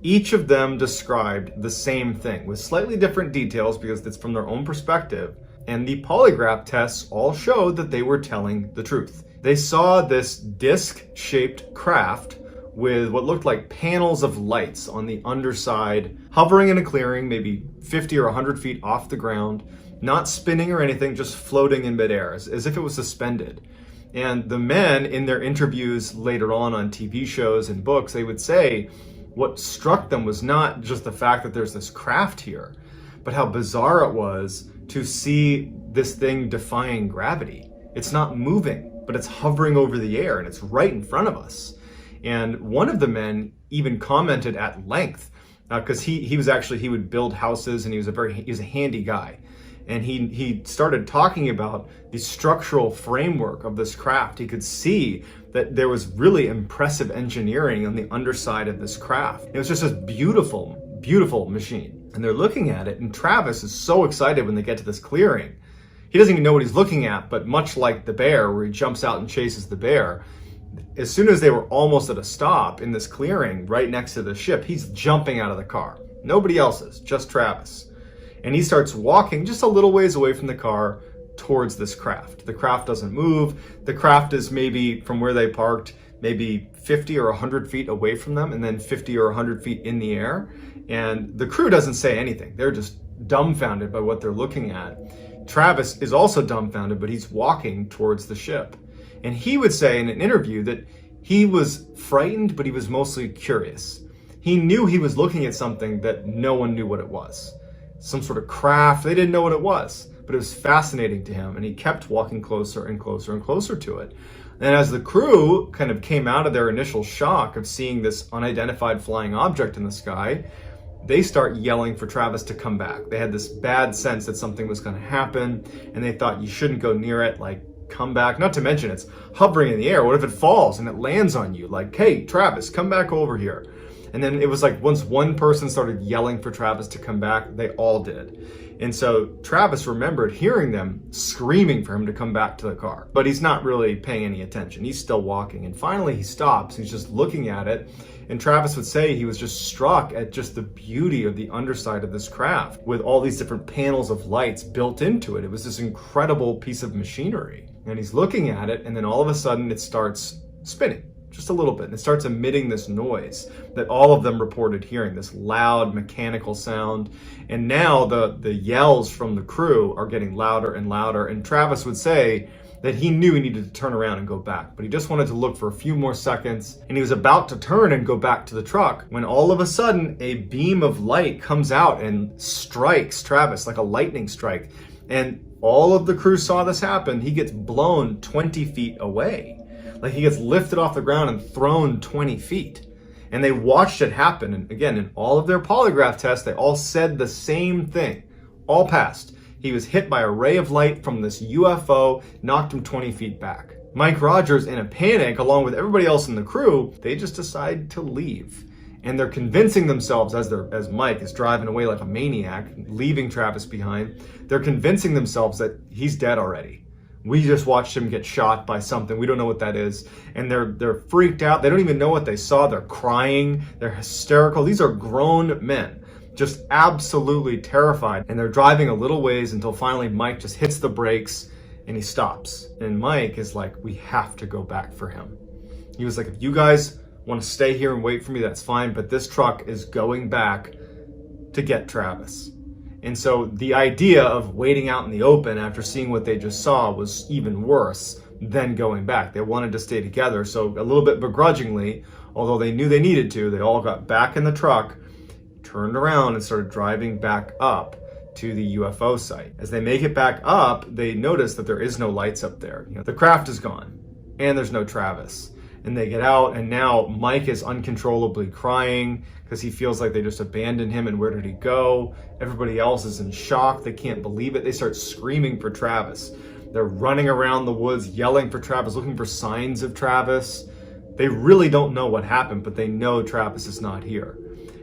Each of them described the same thing with slightly different details because it's from their own perspective. And the polygraph tests all showed that they were telling the truth. They saw this disc-shaped craft with what looked like panels of lights on the underside, hovering in a clearing, maybe 50 or 100 feet off the ground, not spinning or anything, just floating in midair, as if it was suspended. And the men, in their interviews later on TV shows and books, they would say what struck them was not just the fact that there's this craft here, but how bizarre it was to see this thing defying gravity. It's not moving, but it's hovering over the air, and it's right in front of us. And one of the men even commented at length, because he would build houses, and he was a handy guy. And he started talking about the structural framework of this craft. He could see that there was really impressive engineering on the underside of this craft. It was just this beautiful, beautiful machine. And they're looking at it, and Travis is so excited when they get to this clearing. He doesn't even know what he's looking at, but much like the bear, where he jumps out and chases the bear, as soon as they were almost at a stop in this clearing right next to the ship, he's jumping out of the car. Nobody else is, just Travis. And he starts walking just a little ways away from the car towards this craft. The craft doesn't move. The craft is maybe, from where they parked, maybe 50 or 100 feet away from them, and then 50 or 100 feet in the air. And the crew doesn't say anything. They're just dumbfounded by what they're looking at. Travis is also dumbfounded, but he's walking towards the ship. And he would say in an interview that he was frightened, but he was mostly curious. He knew he was looking at something that no one knew what it was. Some sort of craft. They didn't know what it was, but it was fascinating to him, and he kept walking closer and closer and closer to it. And as the crew kind of came out of their initial shock of seeing this unidentified flying object in the sky, they start yelling for Travis to come back. They had this bad sense that something was going to happen, and they thought you shouldn't go near it, like, come back. Not to mention it's hovering in the air. What if it falls and it lands on you? Like, hey, Travis, come back over here. And then it was like once one person started yelling for Travis to come back, they all did. And so Travis remembered hearing them screaming for him to come back to the car. But he's not really paying any attention. He's still walking. And finally he stops. He's just looking at it. And Travis would say he was just struck at just the beauty of the underside of this craft with all these different panels of lights built into it. It was this incredible piece of machinery. And he's looking at it, and then all of a sudden it starts spinning. Just a little bit, and it starts emitting this noise that all of them reported hearing, this loud mechanical sound. And now the yells from the crew are getting louder and louder, and Travis would say that he knew he needed to turn around and go back, but he just wanted to look for a few more seconds, and he was about to turn and go back to the truck when all of a sudden a beam of light comes out and strikes Travis like a lightning strike. And all of the crew saw this happen. He gets blown 20 feet away. Like, he gets lifted off the ground and thrown 20 feet. And they watched it happen. And again, in all of their polygraph tests, they all said the same thing. All passed. He was hit by a ray of light from this UFO, knocked him 20 feet back. Mike Rogers, in a panic, along with everybody else in the crew, they just decide to leave. And they're convincing themselves, as Mike is driving away like a maniac, leaving Travis behind, they're convincing themselves that he's dead already. We just watched him get shot by something. We don't know what that is. And they're freaked out. They don't even know what they saw. They're crying. They're hysterical. These are grown men, just absolutely terrified. And they're driving a little ways until finally Mike just hits the brakes and he stops. And Mike is like, we have to go back for him. He was like, if you guys want to stay here and wait for me, that's fine. But this truck is going back to get Travis. And so the idea of waiting out in the open after seeing what they just saw was even worse than going back. They wanted to stay together. So a little bit begrudgingly, although they knew they needed to, they all got back in the truck, turned around and started driving back up to the UFO site. As they make it back up, they notice that there is no lights up there. The craft is gone, and there's no Travis. And they get out, and now Mike is uncontrollably crying because he feels like they just abandoned him, and where did he go? Everybody else is in shock. They can't believe it. They start screaming for Travis. They're running around the woods, yelling for Travis, looking for signs of Travis. They really don't know what happened, but they know Travis is not here.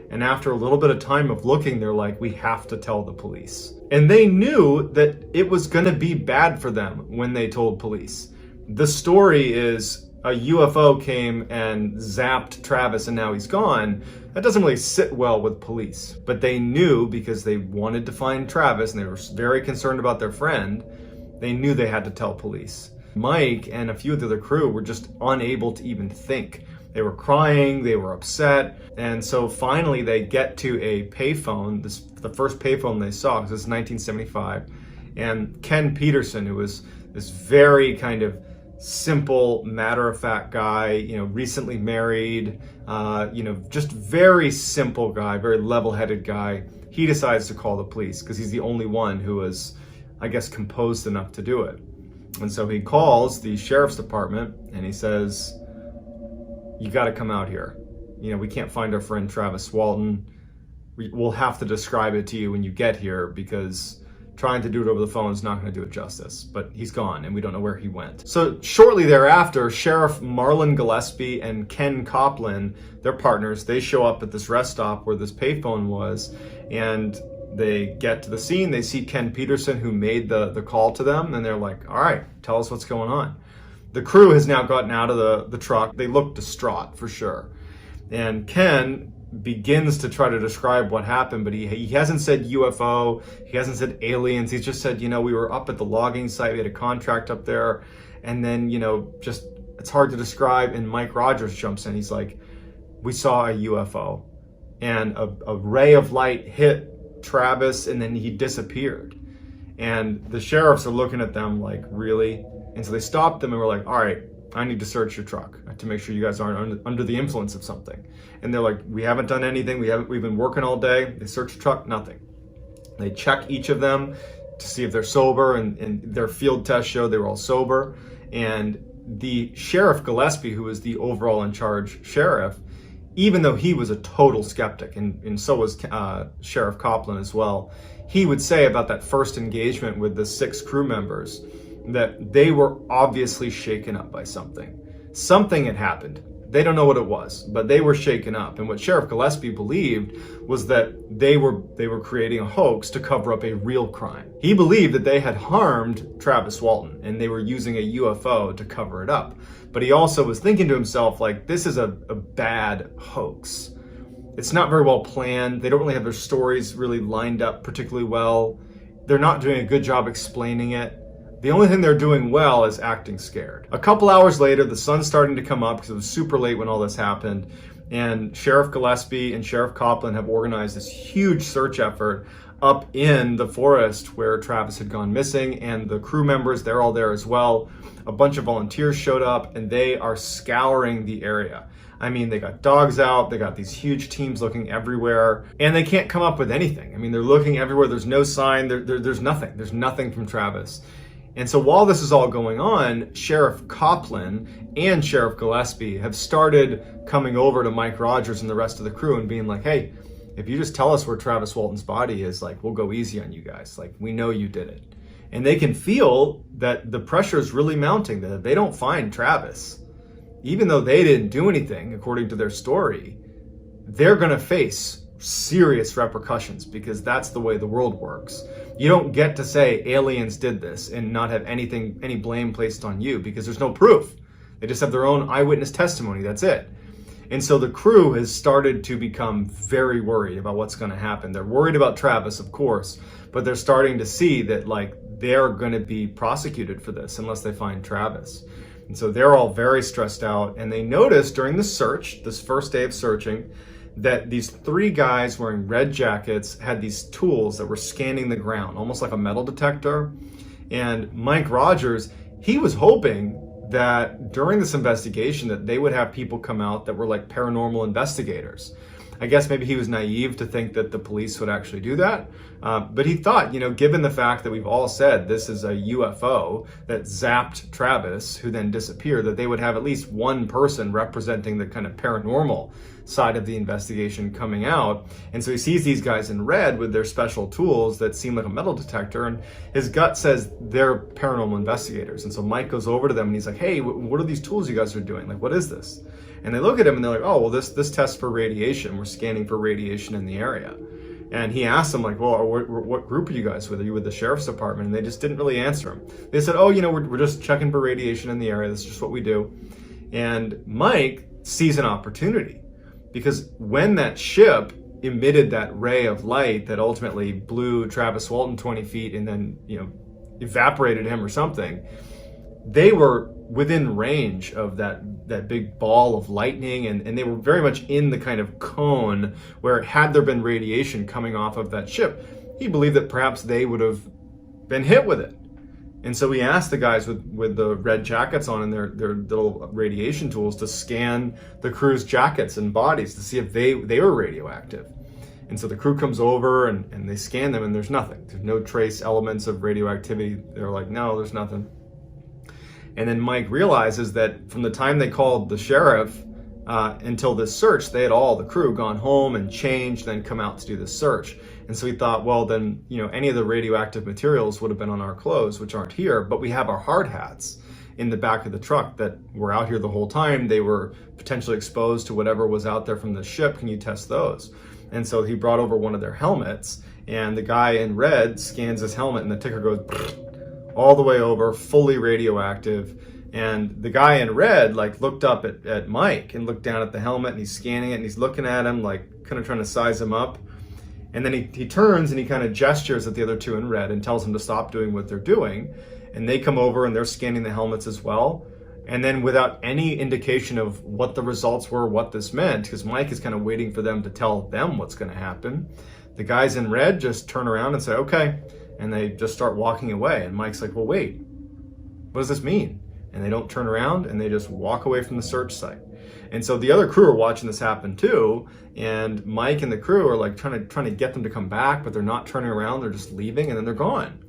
And after a little bit of time of looking, they're like, we have to tell the police. And they knew that it was going to be bad for them when they told police. The story is a UFO came and zapped Travis and now he's gone. That doesn't really sit well with police. But they knew, because they wanted to find Travis and they were very concerned about their friend, they knew they had to tell police. Mike and a few of the other crew were just unable to even think. They were crying, they were upset, and so finally they get to a payphone, the first payphone they saw, because this is 1975, and Ken Peterson, who was this very kind of simple, matter-of-fact guy, recently married, just very simple guy, very level-headed guy, he decides to call the police because he's the only one who was, I guess, composed enough to do it. And so he calls the sheriff's department and he says, you got to come out here. We can't find our friend Travis Walton. We'll have to describe it to you when you get here, because trying to do it over the phone is not going to do it justice. But he's gone and we don't know where he went. So shortly thereafter, Sheriff Marlon Gillespie and Ken Copeland, their partners, they show up at this rest stop where this payphone was, and they get to the scene. They see Ken Peterson, who made the call to them, and they're like, all right, tell us what's going on. The crew has now gotten out of the truck. They look distraught for sure. And Ken begins to try to describe what happened, but he hasn't said UFO, he hasn't said aliens, he's just said, we were up at the logging site, we had a contract up there, and then, just, it's hard to describe, and Mike Rogers jumps in, he's like, we saw a UFO, and a ray of light hit Travis, and then he disappeared. And the sheriffs are looking at them like, really? And so they stopped them and were like, all right, I need to search your truck to make sure you guys aren't under the influence of something. And they're like, we haven't done anything. We've been working all day. They search the truck, nothing. They check each of them to see if they're sober, and their field test showed they were all sober. And the Sheriff Gillespie, who was the overall in charge sheriff, even though he was a total skeptic, and so was Sheriff Copeland as well, he would say about that first engagement with the 6 crew members that they were obviously shaken up by something. Something had happened. They don't know what it was, but they were shaken up. And what Sheriff Gillespie believed was that they were creating a hoax to cover up a real crime. He believed that they had harmed Travis Walton and they were using a UFO to cover it up. But he also was thinking to himself, like, this is a bad hoax. It's not very well planned. They don't really have their stories really lined up particularly well. They're not doing a good job explaining it. The only thing they're doing well is acting scared. A couple hours later, the sun's starting to come up because it was super late when all this happened. And Sheriff Gillespie and Sheriff Copeland have organized this huge search effort up in the forest where Travis had gone missing. And the crew members, they're all there as well. A bunch of volunteers showed up and they are scouring the area. I mean, they got dogs out, they got these huge teams looking everywhere, and they can't come up with anything. I mean, they're looking everywhere, there's no sign, there's nothing. There's nothing from Travis. And so while this is all going on, Sheriff Copeland and Sheriff Gillespie have started coming over to Mike Rogers and the rest of the crew and being like, hey, if you just tell us where Travis Walton's body is, like, we'll go easy on you guys. Like, we know you did it. And they can feel that the pressure is really mounting, that if they don't find Travis, even though they didn't do anything, according to their story, they're going to face serious repercussions, because that's the way the world works. You don't get to say aliens did this and not have any blame placed on you, because there's no proof. They just have their own eyewitness testimony. That's it. And so the crew has started to become very worried about what's going to happen. They're worried about Travis, of course, but they're starting to see that, like, they're going to be prosecuted for this unless they find Travis. And so they're all very stressed out. And they noticed during the search, this first day of searching, that these 3 guys wearing red jackets had these tools that were scanning the ground, almost like a metal detector. And Mike Rogers, he was hoping that during this investigation that they would have people come out that were like paranormal investigators. I guess maybe he was naive to think that the police would actually do that. But he thought, given the fact that we've all said this is a UFO that zapped Travis, who then disappeared, that they would have at least one person representing the kind of paranormal side of the investigation coming out. And so he sees these guys in red with their special tools that seem like a metal detector, and his gut says they're paranormal investigators. And so Mike goes over to them and he's like, hey, what are these tools you guys are doing? Like, what is this? And they look at him and they're like, oh, well, this tests for radiation. We're scanning for radiation in the area. And he asked them, like, well, what group are you guys with? Are you with the sheriff's department? And they just didn't really answer him. They said, oh, we're just checking for radiation in the area. That's just what we do. And Mike sees an opportunity, because when that ship emitted that ray of light that ultimately blew Travis Walton 20 feet and then, evaporated him or something, they were within range of that big ball of lightning, and they were very much in the kind of cone where, had there been radiation coming off of that ship, he believed that perhaps they would have been hit with it. And so he asked the guys with the red jackets on and their little radiation tools to scan the crew's jackets and bodies to see if they were radioactive. And so the crew comes over and they scan them, and there's nothing. There's no trace elements of radioactivity. They're like, no, there's nothing. And then Mike realizes that from the time they called the sheriff until this search, they had all, the crew, gone home and changed, then come out to do this search. And so he thought, well, then, any of the radioactive materials would have been on our clothes, which aren't here, but we have our hard hats in the back of the truck that were out here the whole time. They were potentially exposed to whatever was out there from the ship. Can you test those? And so he brought over one of their helmets, and the guy in red scans his helmet, and the ticker goes all the way over, fully radioactive. And the guy in red looked up at Mike and looked down at the helmet, and he's scanning it, and he's looking at him, kind of trying to size him up. And then he turns and he kind of gestures at the other two in red and tells them to stop doing what they're doing. And they come over and they're scanning the helmets as well. And then, without any indication of what the results were, what this meant, because Mike is kind of waiting for them to tell them what's going to happen, the guys in red just turn around and say, okay. And they just start walking away. And Mike's like, well, wait, what does this mean? And they don't turn around, and they just walk away from the search site. And so the other crew are watching this happen too, and Mike and the crew are trying to get them to come back, but they're not turning around, they're just leaving, and then they're gone.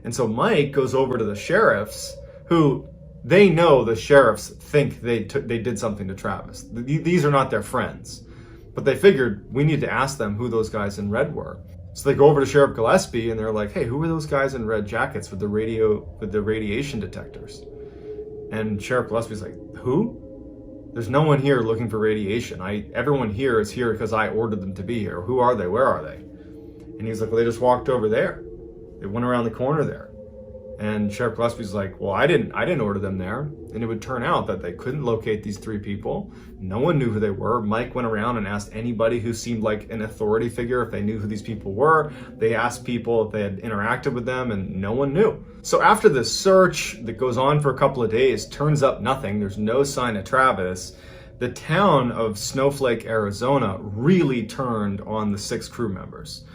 And so Mike goes over to the sheriffs, who they know the sheriffs think they did something to Travis. These are not their friends, but they figured we need to ask them who those guys in red were. So they go over to Sheriff Gillespie and they're like, hey, who were those guys in red jackets with the radiation detectors? And Sheriff Gillespie's like, who? There's no one here looking for radiation. Everyone here is here because I ordered them to be here. Who are they? Where are they? And he's like, well, they just walked over there. They went around the corner there. And Sheriff Gillespie's like, well, I didn't order them there. And it would turn out that they couldn't locate these three people. No one knew who they were. Mike went around and asked anybody who seemed like an authority figure if they knew who these people were. They asked people if they had interacted with them, and no one knew. So after this search that goes on for a couple of days, turns up nothing. There's no sign of Travis. The town of Snowflake, Arizona really turned on the 6 crew members.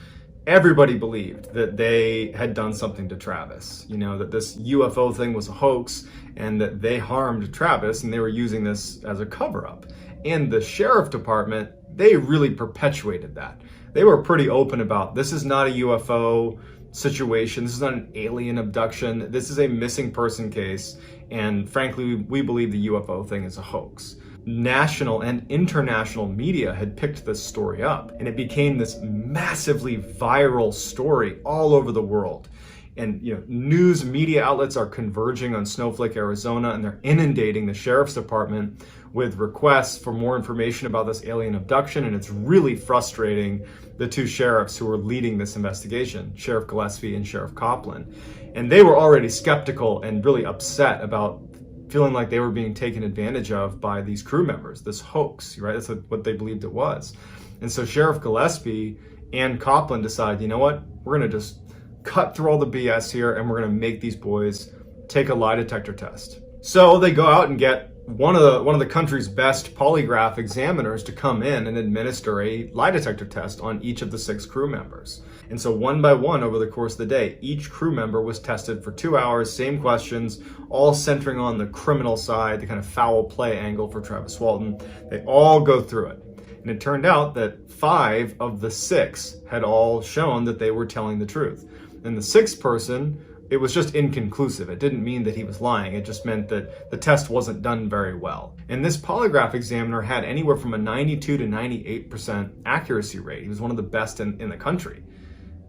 Everybody believed that they had done something to Travis, that this UFO thing was a hoax and that they harmed Travis and they were using this as a cover-up. And the sheriff department, they really perpetuated that. They were pretty open about, this is not a UFO situation, this is not an alien abduction, this is a missing person case, and frankly, we believe the UFO thing is a hoax. National and international media had picked this story up, and it became this massively viral story all over the world. And news media outlets are converging on Snowflake, Arizona, and they're inundating the sheriff's department with requests for more information about this alien abduction, and it's really frustrating the 2 sheriffs who are leading this investigation, Sheriff Gillespie and Sheriff Copland. And they were already skeptical and really upset about feeling like they were being taken advantage of by these crew members, this hoax, right? That's what they believed it was. And so Sheriff Gillespie and Copland decide, you know what? We're going to just cut through all the BS here, and we're going to make these boys take a lie detector test. So they go out and get one of the country's best polygraph examiners to come in and administer a lie detector test on each of the 6 crew members. And so one by one over the course of the day, each crew member was tested for 2 hours, same questions, all centering on the criminal side, the kind of foul play angle for Travis Walton. They all go through it. And it turned out that 5 of the 6 had all shown that they were telling the truth. And the 6th person, it was just inconclusive. It didn't mean that he was lying. It just meant that the test wasn't done very well. And this polygraph examiner had anywhere from a 92 to 98% accuracy rate. He was one of the best in the country.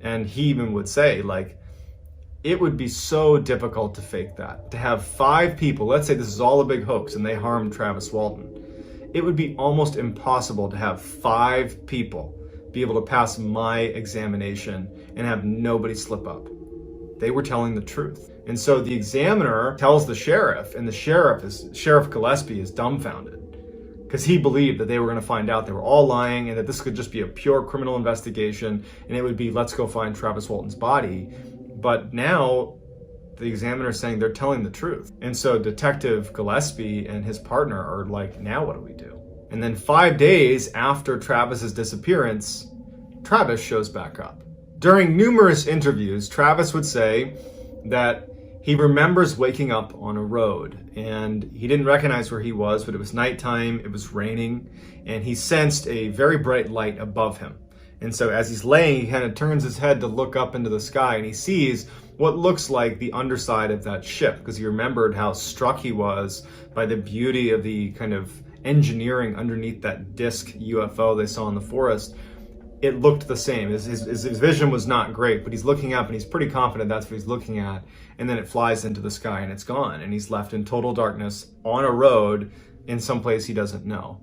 And he even would say, like, it would be so difficult to fake that. To have 5 people, let's say this is all a big hoax and they harmed Travis Walton. It would be almost impossible to have 5 people be able to pass my examination and have nobody slip up. They were telling the truth. And so the examiner tells the sheriff, and Sheriff Gillespie is dumbfounded because he believed that they were going to find out they were all lying and that this could just be a pure criminal investigation and it would be, let's go find Travis Walton's body. But now the examiner is saying they're telling the truth. And so Detective Gillespie and his partner are like, now what do we do? And then 5 days after Travis's disappearance, Travis shows back up. During numerous interviews, Travis would say that he remembers waking up on a road and he didn't recognize where he was, but it was nighttime, it was raining, and he sensed a very bright light above him. And so as he's laying, he kind of turns his head to look up into the sky and he sees what looks like the underside of that ship, because he remembered how struck he was by the beauty of the kind of engineering underneath that disc UFO they saw in the forest. It looked the same. His vision was not great, but he's looking up and he's pretty confident that's what he's looking at. And then it flies into the sky and it's gone. And he's left in total darkness on a road in some place he doesn't know.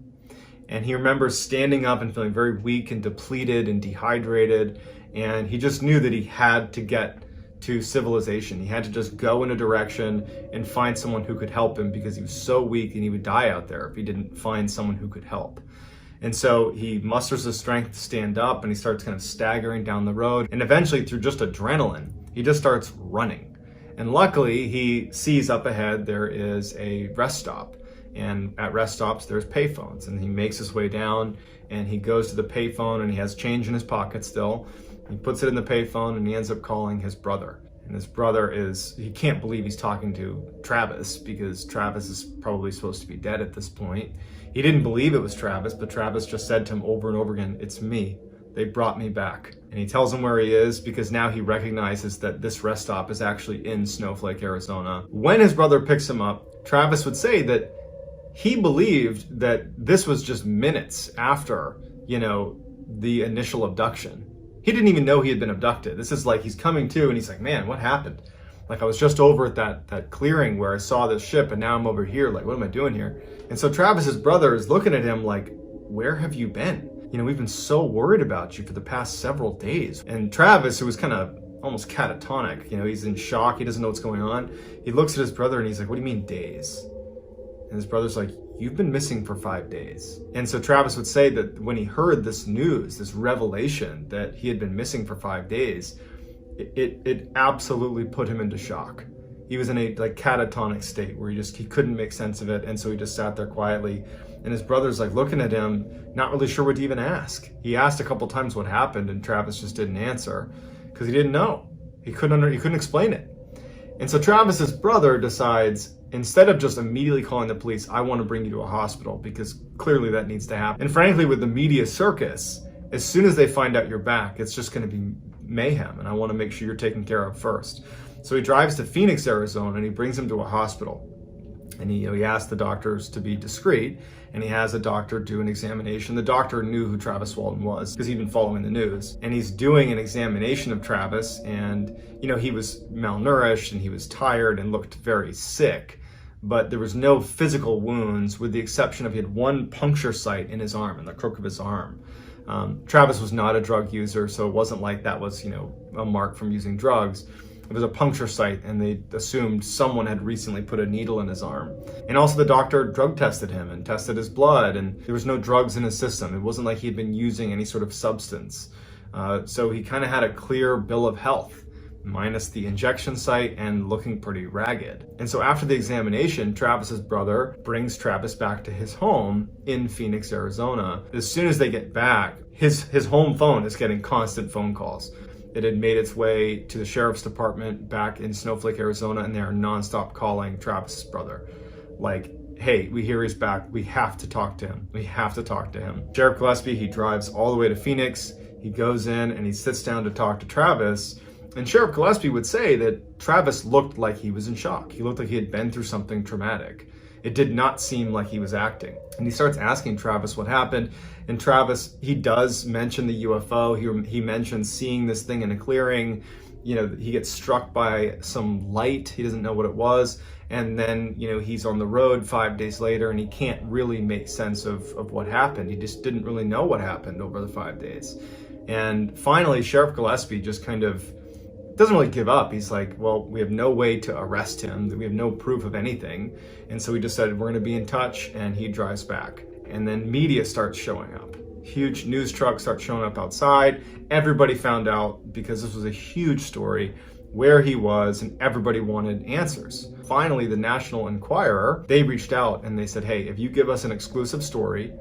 And he remembers standing up and feeling very weak and depleted and dehydrated. And he just knew that he had to get to civilization. He had to just go in a direction and find someone who could help him because he was so weak and he would die out there if he didn't find someone who could help. And so he musters the strength to stand up and he starts kind of staggering down the road. And eventually, through just adrenaline, he just starts running. And luckily, he sees up ahead there is a rest stop. And at rest stops, there's payphones. And he makes his way down and he goes to the payphone and he has change in his pocket still. He puts it in the payphone and he ends up calling his brother. And his brother he can't believe he's talking to Travis because Travis is probably supposed to be dead at this point. He didn't believe it was Travis, but Travis just said to him over and over again, "It's me. They brought me back." And he tells him where he is because now he recognizes that this rest stop is actually in Snowflake, Arizona. When his brother picks him up, Travis would say that he believed that this was just minutes after, the initial abduction. He didn't even know he had been abducted. This is like he's coming to and he's like, man, what happened? Like I was just over at that clearing where I saw this ship and now I'm over here. Like, what am I doing here? And so Travis's brother is looking at him like, where have you been? We've been so worried about you for the past several days. And Travis, who was kind of almost catatonic, he's in shock. He doesn't know what's going on. He looks at his brother and he's like, what do you mean days? And his brother's like, you've been missing for 5 days. And so Travis would say that when he heard this news, this revelation that he had been missing for 5 days, it absolutely put him into shock. He was in a catatonic state where he couldn't make sense of it. And so he just sat there quietly. And his brother's like looking at him, not really sure what to even ask. He asked a couple times what happened and Travis just didn't answer because he didn't know. He couldn't explain it. And so Travis's brother decides, instead of just immediately calling the police, I want to bring you to a hospital because clearly that needs to happen. And frankly, with the media circus, as soon as they find out you're back, it's just going to be mayhem. And I want to make sure you're taken care of first. So he drives to Phoenix, Arizona, and he brings him to a hospital. And he asks the doctors to be discreet, and he has a doctor do an examination. The doctor knew who Travis Walton was because he'd been following the news. And he's doing an examination of Travis, and he was malnourished and he was tired and looked very sick. But there was no physical wounds with the exception of he had one puncture site in his arm, in the crook of his arm. Travis was not a drug user, so it wasn't like that was, a mark from using drugs. It was a puncture site, and they assumed someone had recently put a needle in his arm. And also the doctor drug tested him and tested his blood, and there was no drugs in his system. It wasn't like he'd been using any sort of substance. So he kind of had a clear bill of health, minus the injection site and looking pretty ragged. And so after the examination, Travis's brother brings Travis back to his home in Phoenix, Arizona. As soon as they get back, his home phone is getting constant phone calls. It had made its way to the sheriff's department back in Snowflake, Arizona, and they are nonstop calling Travis's brother. Like hey, we hear he's back. We have to talk to him. We have to talk to him. Sheriff Gillespie, he drives all the way to Phoenix. He goes in and he sits down to talk to Travis. And Sheriff Gillespie would say that Travis looked like he was in shock. He looked like he had been through something traumatic. It did not seem like he was acting. And he starts asking Travis what happened. And Travis, he does mention the UFO. He mentions seeing this thing in a clearing. He gets struck by some light. He doesn't know what it was. And then, he's on the road 5 days later and he can't really make sense of what happened. He just didn't really know what happened over the 5 days. And finally, Sheriff Gillespie just kind of doesn't really give up. He's like, well, we have no way to arrest him. We have no proof of anything. And so he decided we're going to be in touch, and he drives back. And then media starts showing up. Huge news trucks start showing up outside. Everybody found out, because this was a huge story, where he was, and everybody wanted answers. Finally, the National Enquirer, they reached out and they said, hey, if you give us an exclusive story,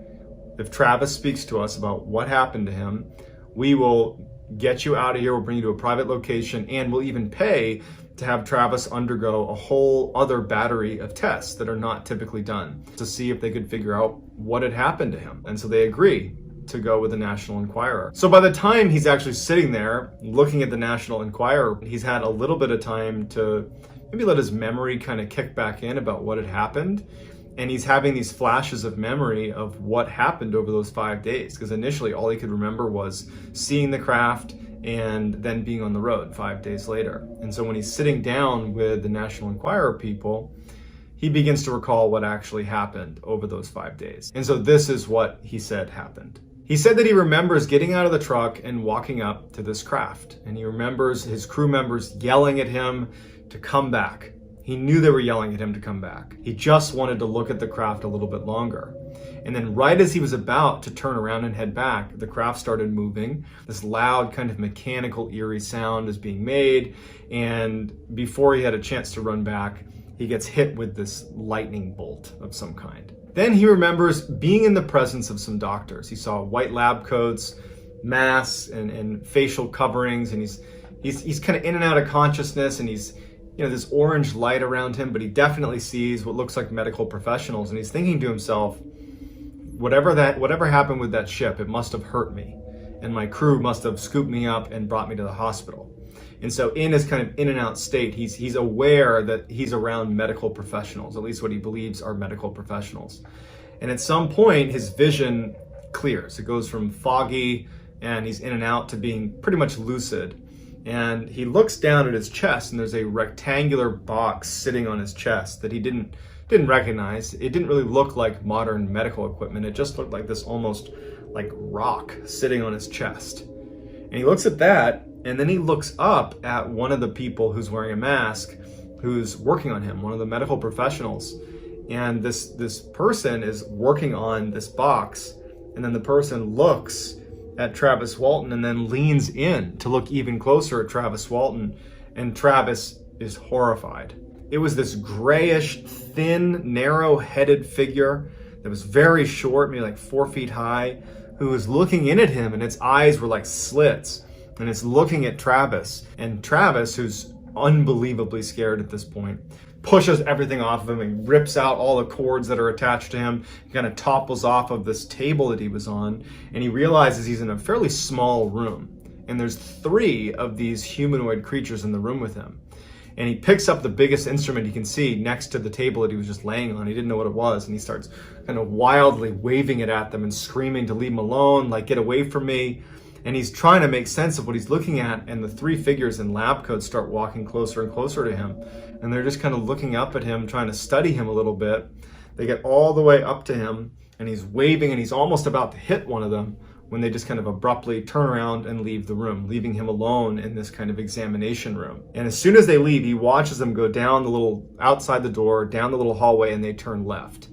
if Travis speaks to us about what happened to him, we will get you out of here, we'll bring you to a private location, and we'll even pay to have Travis undergo a whole other battery of tests that are not typically done to see if they could figure out what had happened to him. And so they agree to go with the National Enquirer. So by the time he's actually sitting there looking at the National Enquirer, he's had a little bit of time to maybe let his memory kind of kick back in about what had happened. And he's having these flashes of memory of what happened over those 5 days. Because initially all he could remember was seeing the craft and then being on the road 5 days later. And so when he's sitting down with the National Enquirer people, he begins to recall what actually happened over those 5 days. And so this is what he said happened. He said that he remembers getting out of the truck and walking up to this craft. And he remembers his crew members yelling at him to come back. He knew they were yelling at him to come back. He just wanted to look at the craft a little bit longer. And then right as he was about to turn around and head back, the craft started moving. This loud kind of mechanical, eerie sound is being made. And before he had a chance to run back, he gets hit with this lightning bolt of some kind. Then he remembers being in the presence of some doctors. He saw white lab coats, masks, and facial coverings, and he's kind of in and out of consciousness, and he's this orange light around him, but he definitely sees what looks like medical professionals, and he's thinking to himself, whatever happened with that ship, it must have hurt me, and my crew must have scooped me up and brought me to the hospital. And so in his kind of in and out state, he's aware that he's around medical professionals, at least what he believes are medical professionals. And at some point, his vision clears. It goes from foggy and he's in and out to being pretty much lucid. And he looks down at his chest, and there's a rectangular box sitting on his chest that he didn't recognize. It didn't really look like modern medical equipment. It just looked like this almost like rock sitting on his chest. And he looks at that, and then he looks up at one of the people who's wearing a mask, who's working on him, one of the medical professionals. And this person is working on this box, and then the person looks at Travis Walton and then leans in to look even closer at Travis Walton, and Travis is horrified. It was this grayish, thin, narrow-headed figure that was very short, maybe like 4 feet high, who was looking in at him, and its eyes were like slits, and it's looking at Travis. And Travis, who's unbelievably scared at this point, pushes everything off of him and rips out all the cords that are attached to him, kind of topples off of this table that he was on, and he realizes he's in a fairly small room, and there's 3 of these humanoid creatures in the room with him. And he picks up the biggest instrument he can see next to the table that he was just laying on. He didn't know what it was, and he starts kind of wildly waving it at them and screaming to leave him alone, like, get away from me. And he's trying to make sense of what he's looking at, and the 3 figures in lab coats start walking closer and closer to him. And they're just kind of looking up at him, trying to study him a little bit. They get all the way up to him, and he's waving, and he's almost about to hit one of them when they just kind of abruptly turn around and leave the room, leaving him alone in this kind of examination room. And as soon as they leave, he watches them go down the little, outside the door, down the little hallway, and they turn left.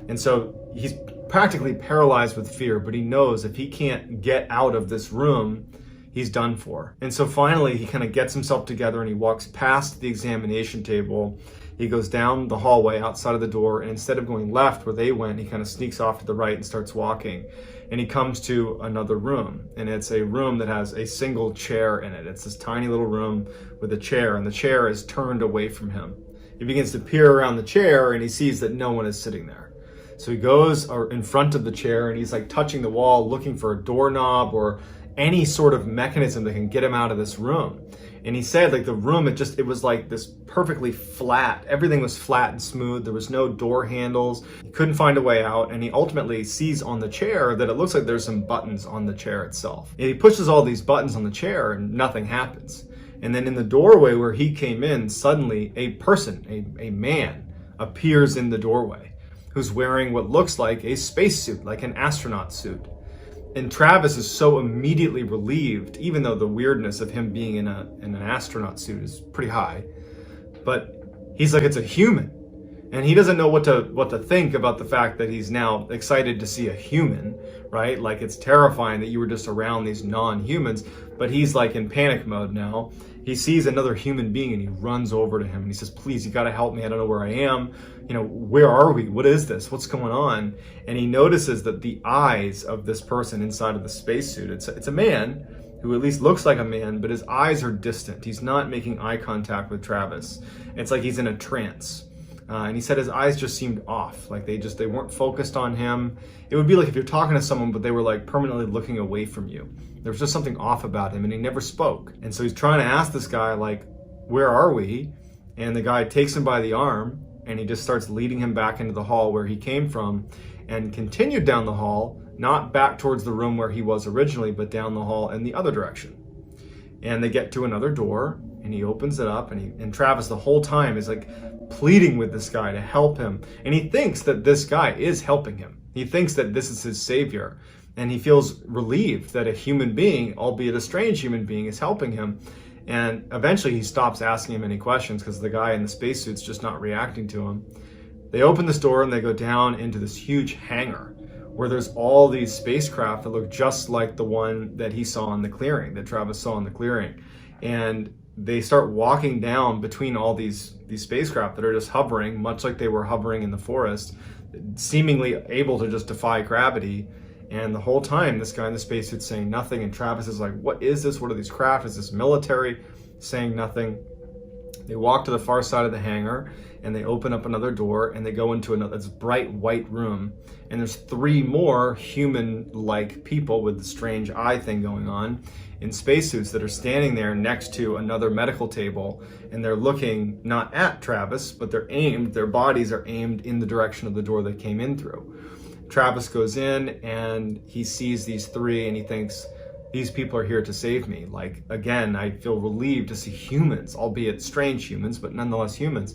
And so he's practically paralyzed with fear, but he knows if he can't get out of this room, he's done for. And so finally, he kind of gets himself together and he walks past the examination table. He goes down the hallway outside of the door, and instead of going left where they went, he kind of sneaks off to the right and starts walking. And he comes to another room, and it's a room that has a single chair in it. It's this tiny little room with a chair, and the chair is turned away from him. He begins to peer around the chair and he sees that no one is sitting there. So he goes in front of the chair and he's like touching the wall, looking for a doorknob or any sort of mechanism that can get him out of this room. And he said, like, the room, it was like this perfectly flat. Everything was flat and smooth. There was no door handles. He couldn't find a way out. And he ultimately sees on the chair that it looks like there's some buttons on the chair itself. And he pushes all these buttons on the chair and nothing happens. And then in the doorway where he came in, suddenly a person, a man, appears in the doorway who's wearing what looks like a spacesuit, like an astronaut suit. And Travis is so immediately relieved, even though the weirdness of him being in an astronaut suit is pretty high. But he's like, it's a human. And he doesn't know what to think about the fact that he's now excited to see a human, right? Like, it's terrifying that you were just around these non-humans, but he's like in panic mode now. He sees another human being and he runs over to him and he says, please, you gotta help me. I don't know where I am. Where are we? What is this? What's going on? And he notices that the eyes of this person inside of the spacesuit, it's a man who at least looks like a man, but his eyes are distant. He's not making eye contact with Travis. It's like he's in a trance. And he said his eyes just seemed off, like they weren't focused on him. It would be like if you're talking to someone, but they were like permanently looking away from you. There was just something off about him and he never spoke. And so he's trying to ask this guy, like, where are we? And the guy takes him by the arm and he just starts leading him back into the hall where he came from and continued down the hall, not back towards the room where he was originally, but down the hall in the other direction. And they get to another door and he opens it up and Travis the whole time is like pleading with this guy to help him. And he thinks that this guy is helping him. He thinks that this is his savior. And he feels relieved that a human being, albeit a strange human being, is helping him. And eventually he stops asking him any questions because the guy in the spacesuit's just not reacting to him. They open this door and they go down into this huge hangar where there's all these spacecraft that look just like the one that he saw in the clearing, that Travis saw in the clearing. And they start walking down between all these spacecraft that are just hovering, much like they were hovering in the forest, seemingly able to just defy gravity. And the whole time, this guy in the spacesuit's saying nothing, and Travis is like, what is this? What are these craft? Is this military? Saying nothing. They walk to the far side of the hangar, and they open up another door, and they go into this bright white room. And there's 3 more human-like people with the strange eye thing going on in spacesuits that are standing there next to another medical table, and they're looking not at Travis, but their bodies are aimed in the direction of the door they came in through. Travis goes in and he sees these 3 and he thinks, these people are here to save me. Like, again, I feel relieved to see humans, albeit strange humans, but nonetheless humans.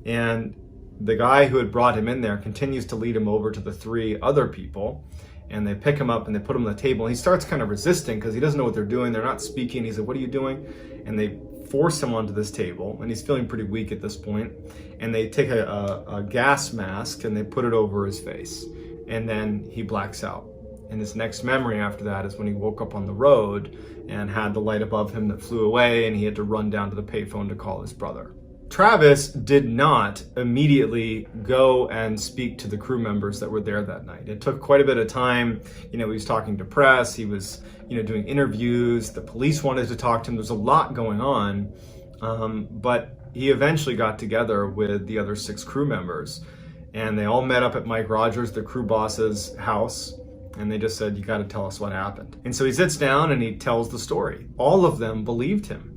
And the guy who had brought him in there continues to lead him over to the 3 other people, and they pick him up and they put him on the table. And he starts kind of resisting because he doesn't know what they're doing. They're not speaking. He's like, what are you doing? And they force him onto this table, and he's feeling pretty weak at this point. And they take a gas mask and they put it over his face. And then he blacks out. And his next memory after that is when he woke up on the road and had the light above him that flew away, and he had to run down to the payphone to call his brother. Travis did not immediately go and speak to the crew members that were there that night. It took quite a bit of time. He was talking to press. He was, doing interviews. The police wanted to talk to him. There's a lot going on. But he eventually got together with the other 6 crew members, and they all met up at Mike Rogers, the crew boss's house. And they just said, you got to tell us what happened. And so he sits down and he tells the story. All of them believed him.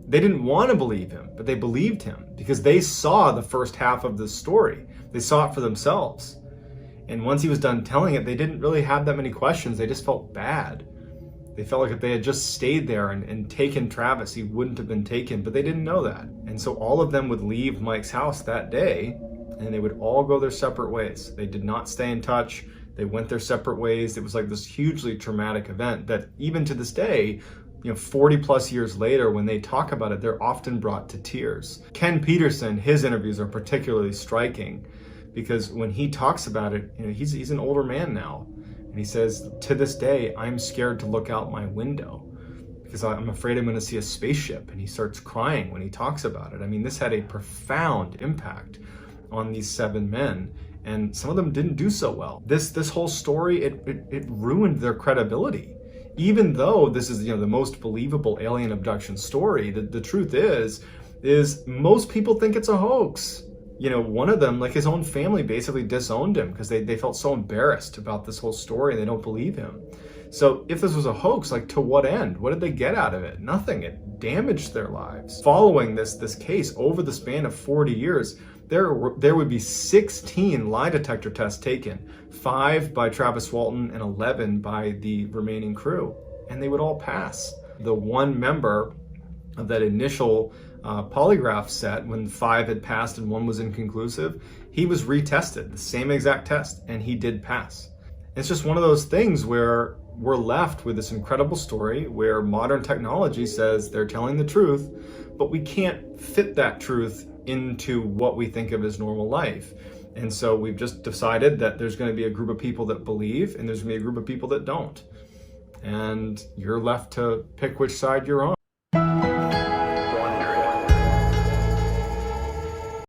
They didn't want to believe him, but they believed him because they saw the first half of the story. They saw it for themselves. And once he was done telling it, they didn't really have that many questions. They just felt bad. They felt like if they had just stayed there and taken Travis, he wouldn't have been taken, but they didn't know that. And so all of them would leave Mike's house that day and they would all go their separate ways. They did not stay in touch. They went their separate ways. It was like this hugely traumatic event that even to this day, 40 plus years later, when they talk about it, they're often brought to tears. Ken Peterson, his interviews are particularly striking because when he talks about it, he's an older man now. And he says, to this day, I'm scared to look out my window because I'm afraid I'm going to see a spaceship. And he starts crying when he talks about it. I mean, this had a profound impact on these 7 men. And some of them didn't do so well. This whole story, it ruined their credibility. Even though this is the most believable alien abduction story, the truth is is most people think it's a hoax. You know, one of them, like his own family, basically disowned him because they felt so embarrassed about this whole story and they don't believe him. So if this was a hoax, like to what end? What did they get out of it? Nothing. It damaged their lives. Following this case over the span of 40 years, there would be 16 lie detector tests taken, 5 by Travis Walton and 11 by the remaining crew, and they would all pass. The one member of that initial polygraph set, when 5 had passed and 1 was inconclusive, he was retested, the same exact test, and he did pass. It's just one of those things where we're left with this incredible story where modern technology says they're telling the truth, but we can't fit that truth into what we think of as normal life. And so we've just decided that there's going to be a group of people that believe and there's going to be a group of people that don't. And you're left to pick which side you're on.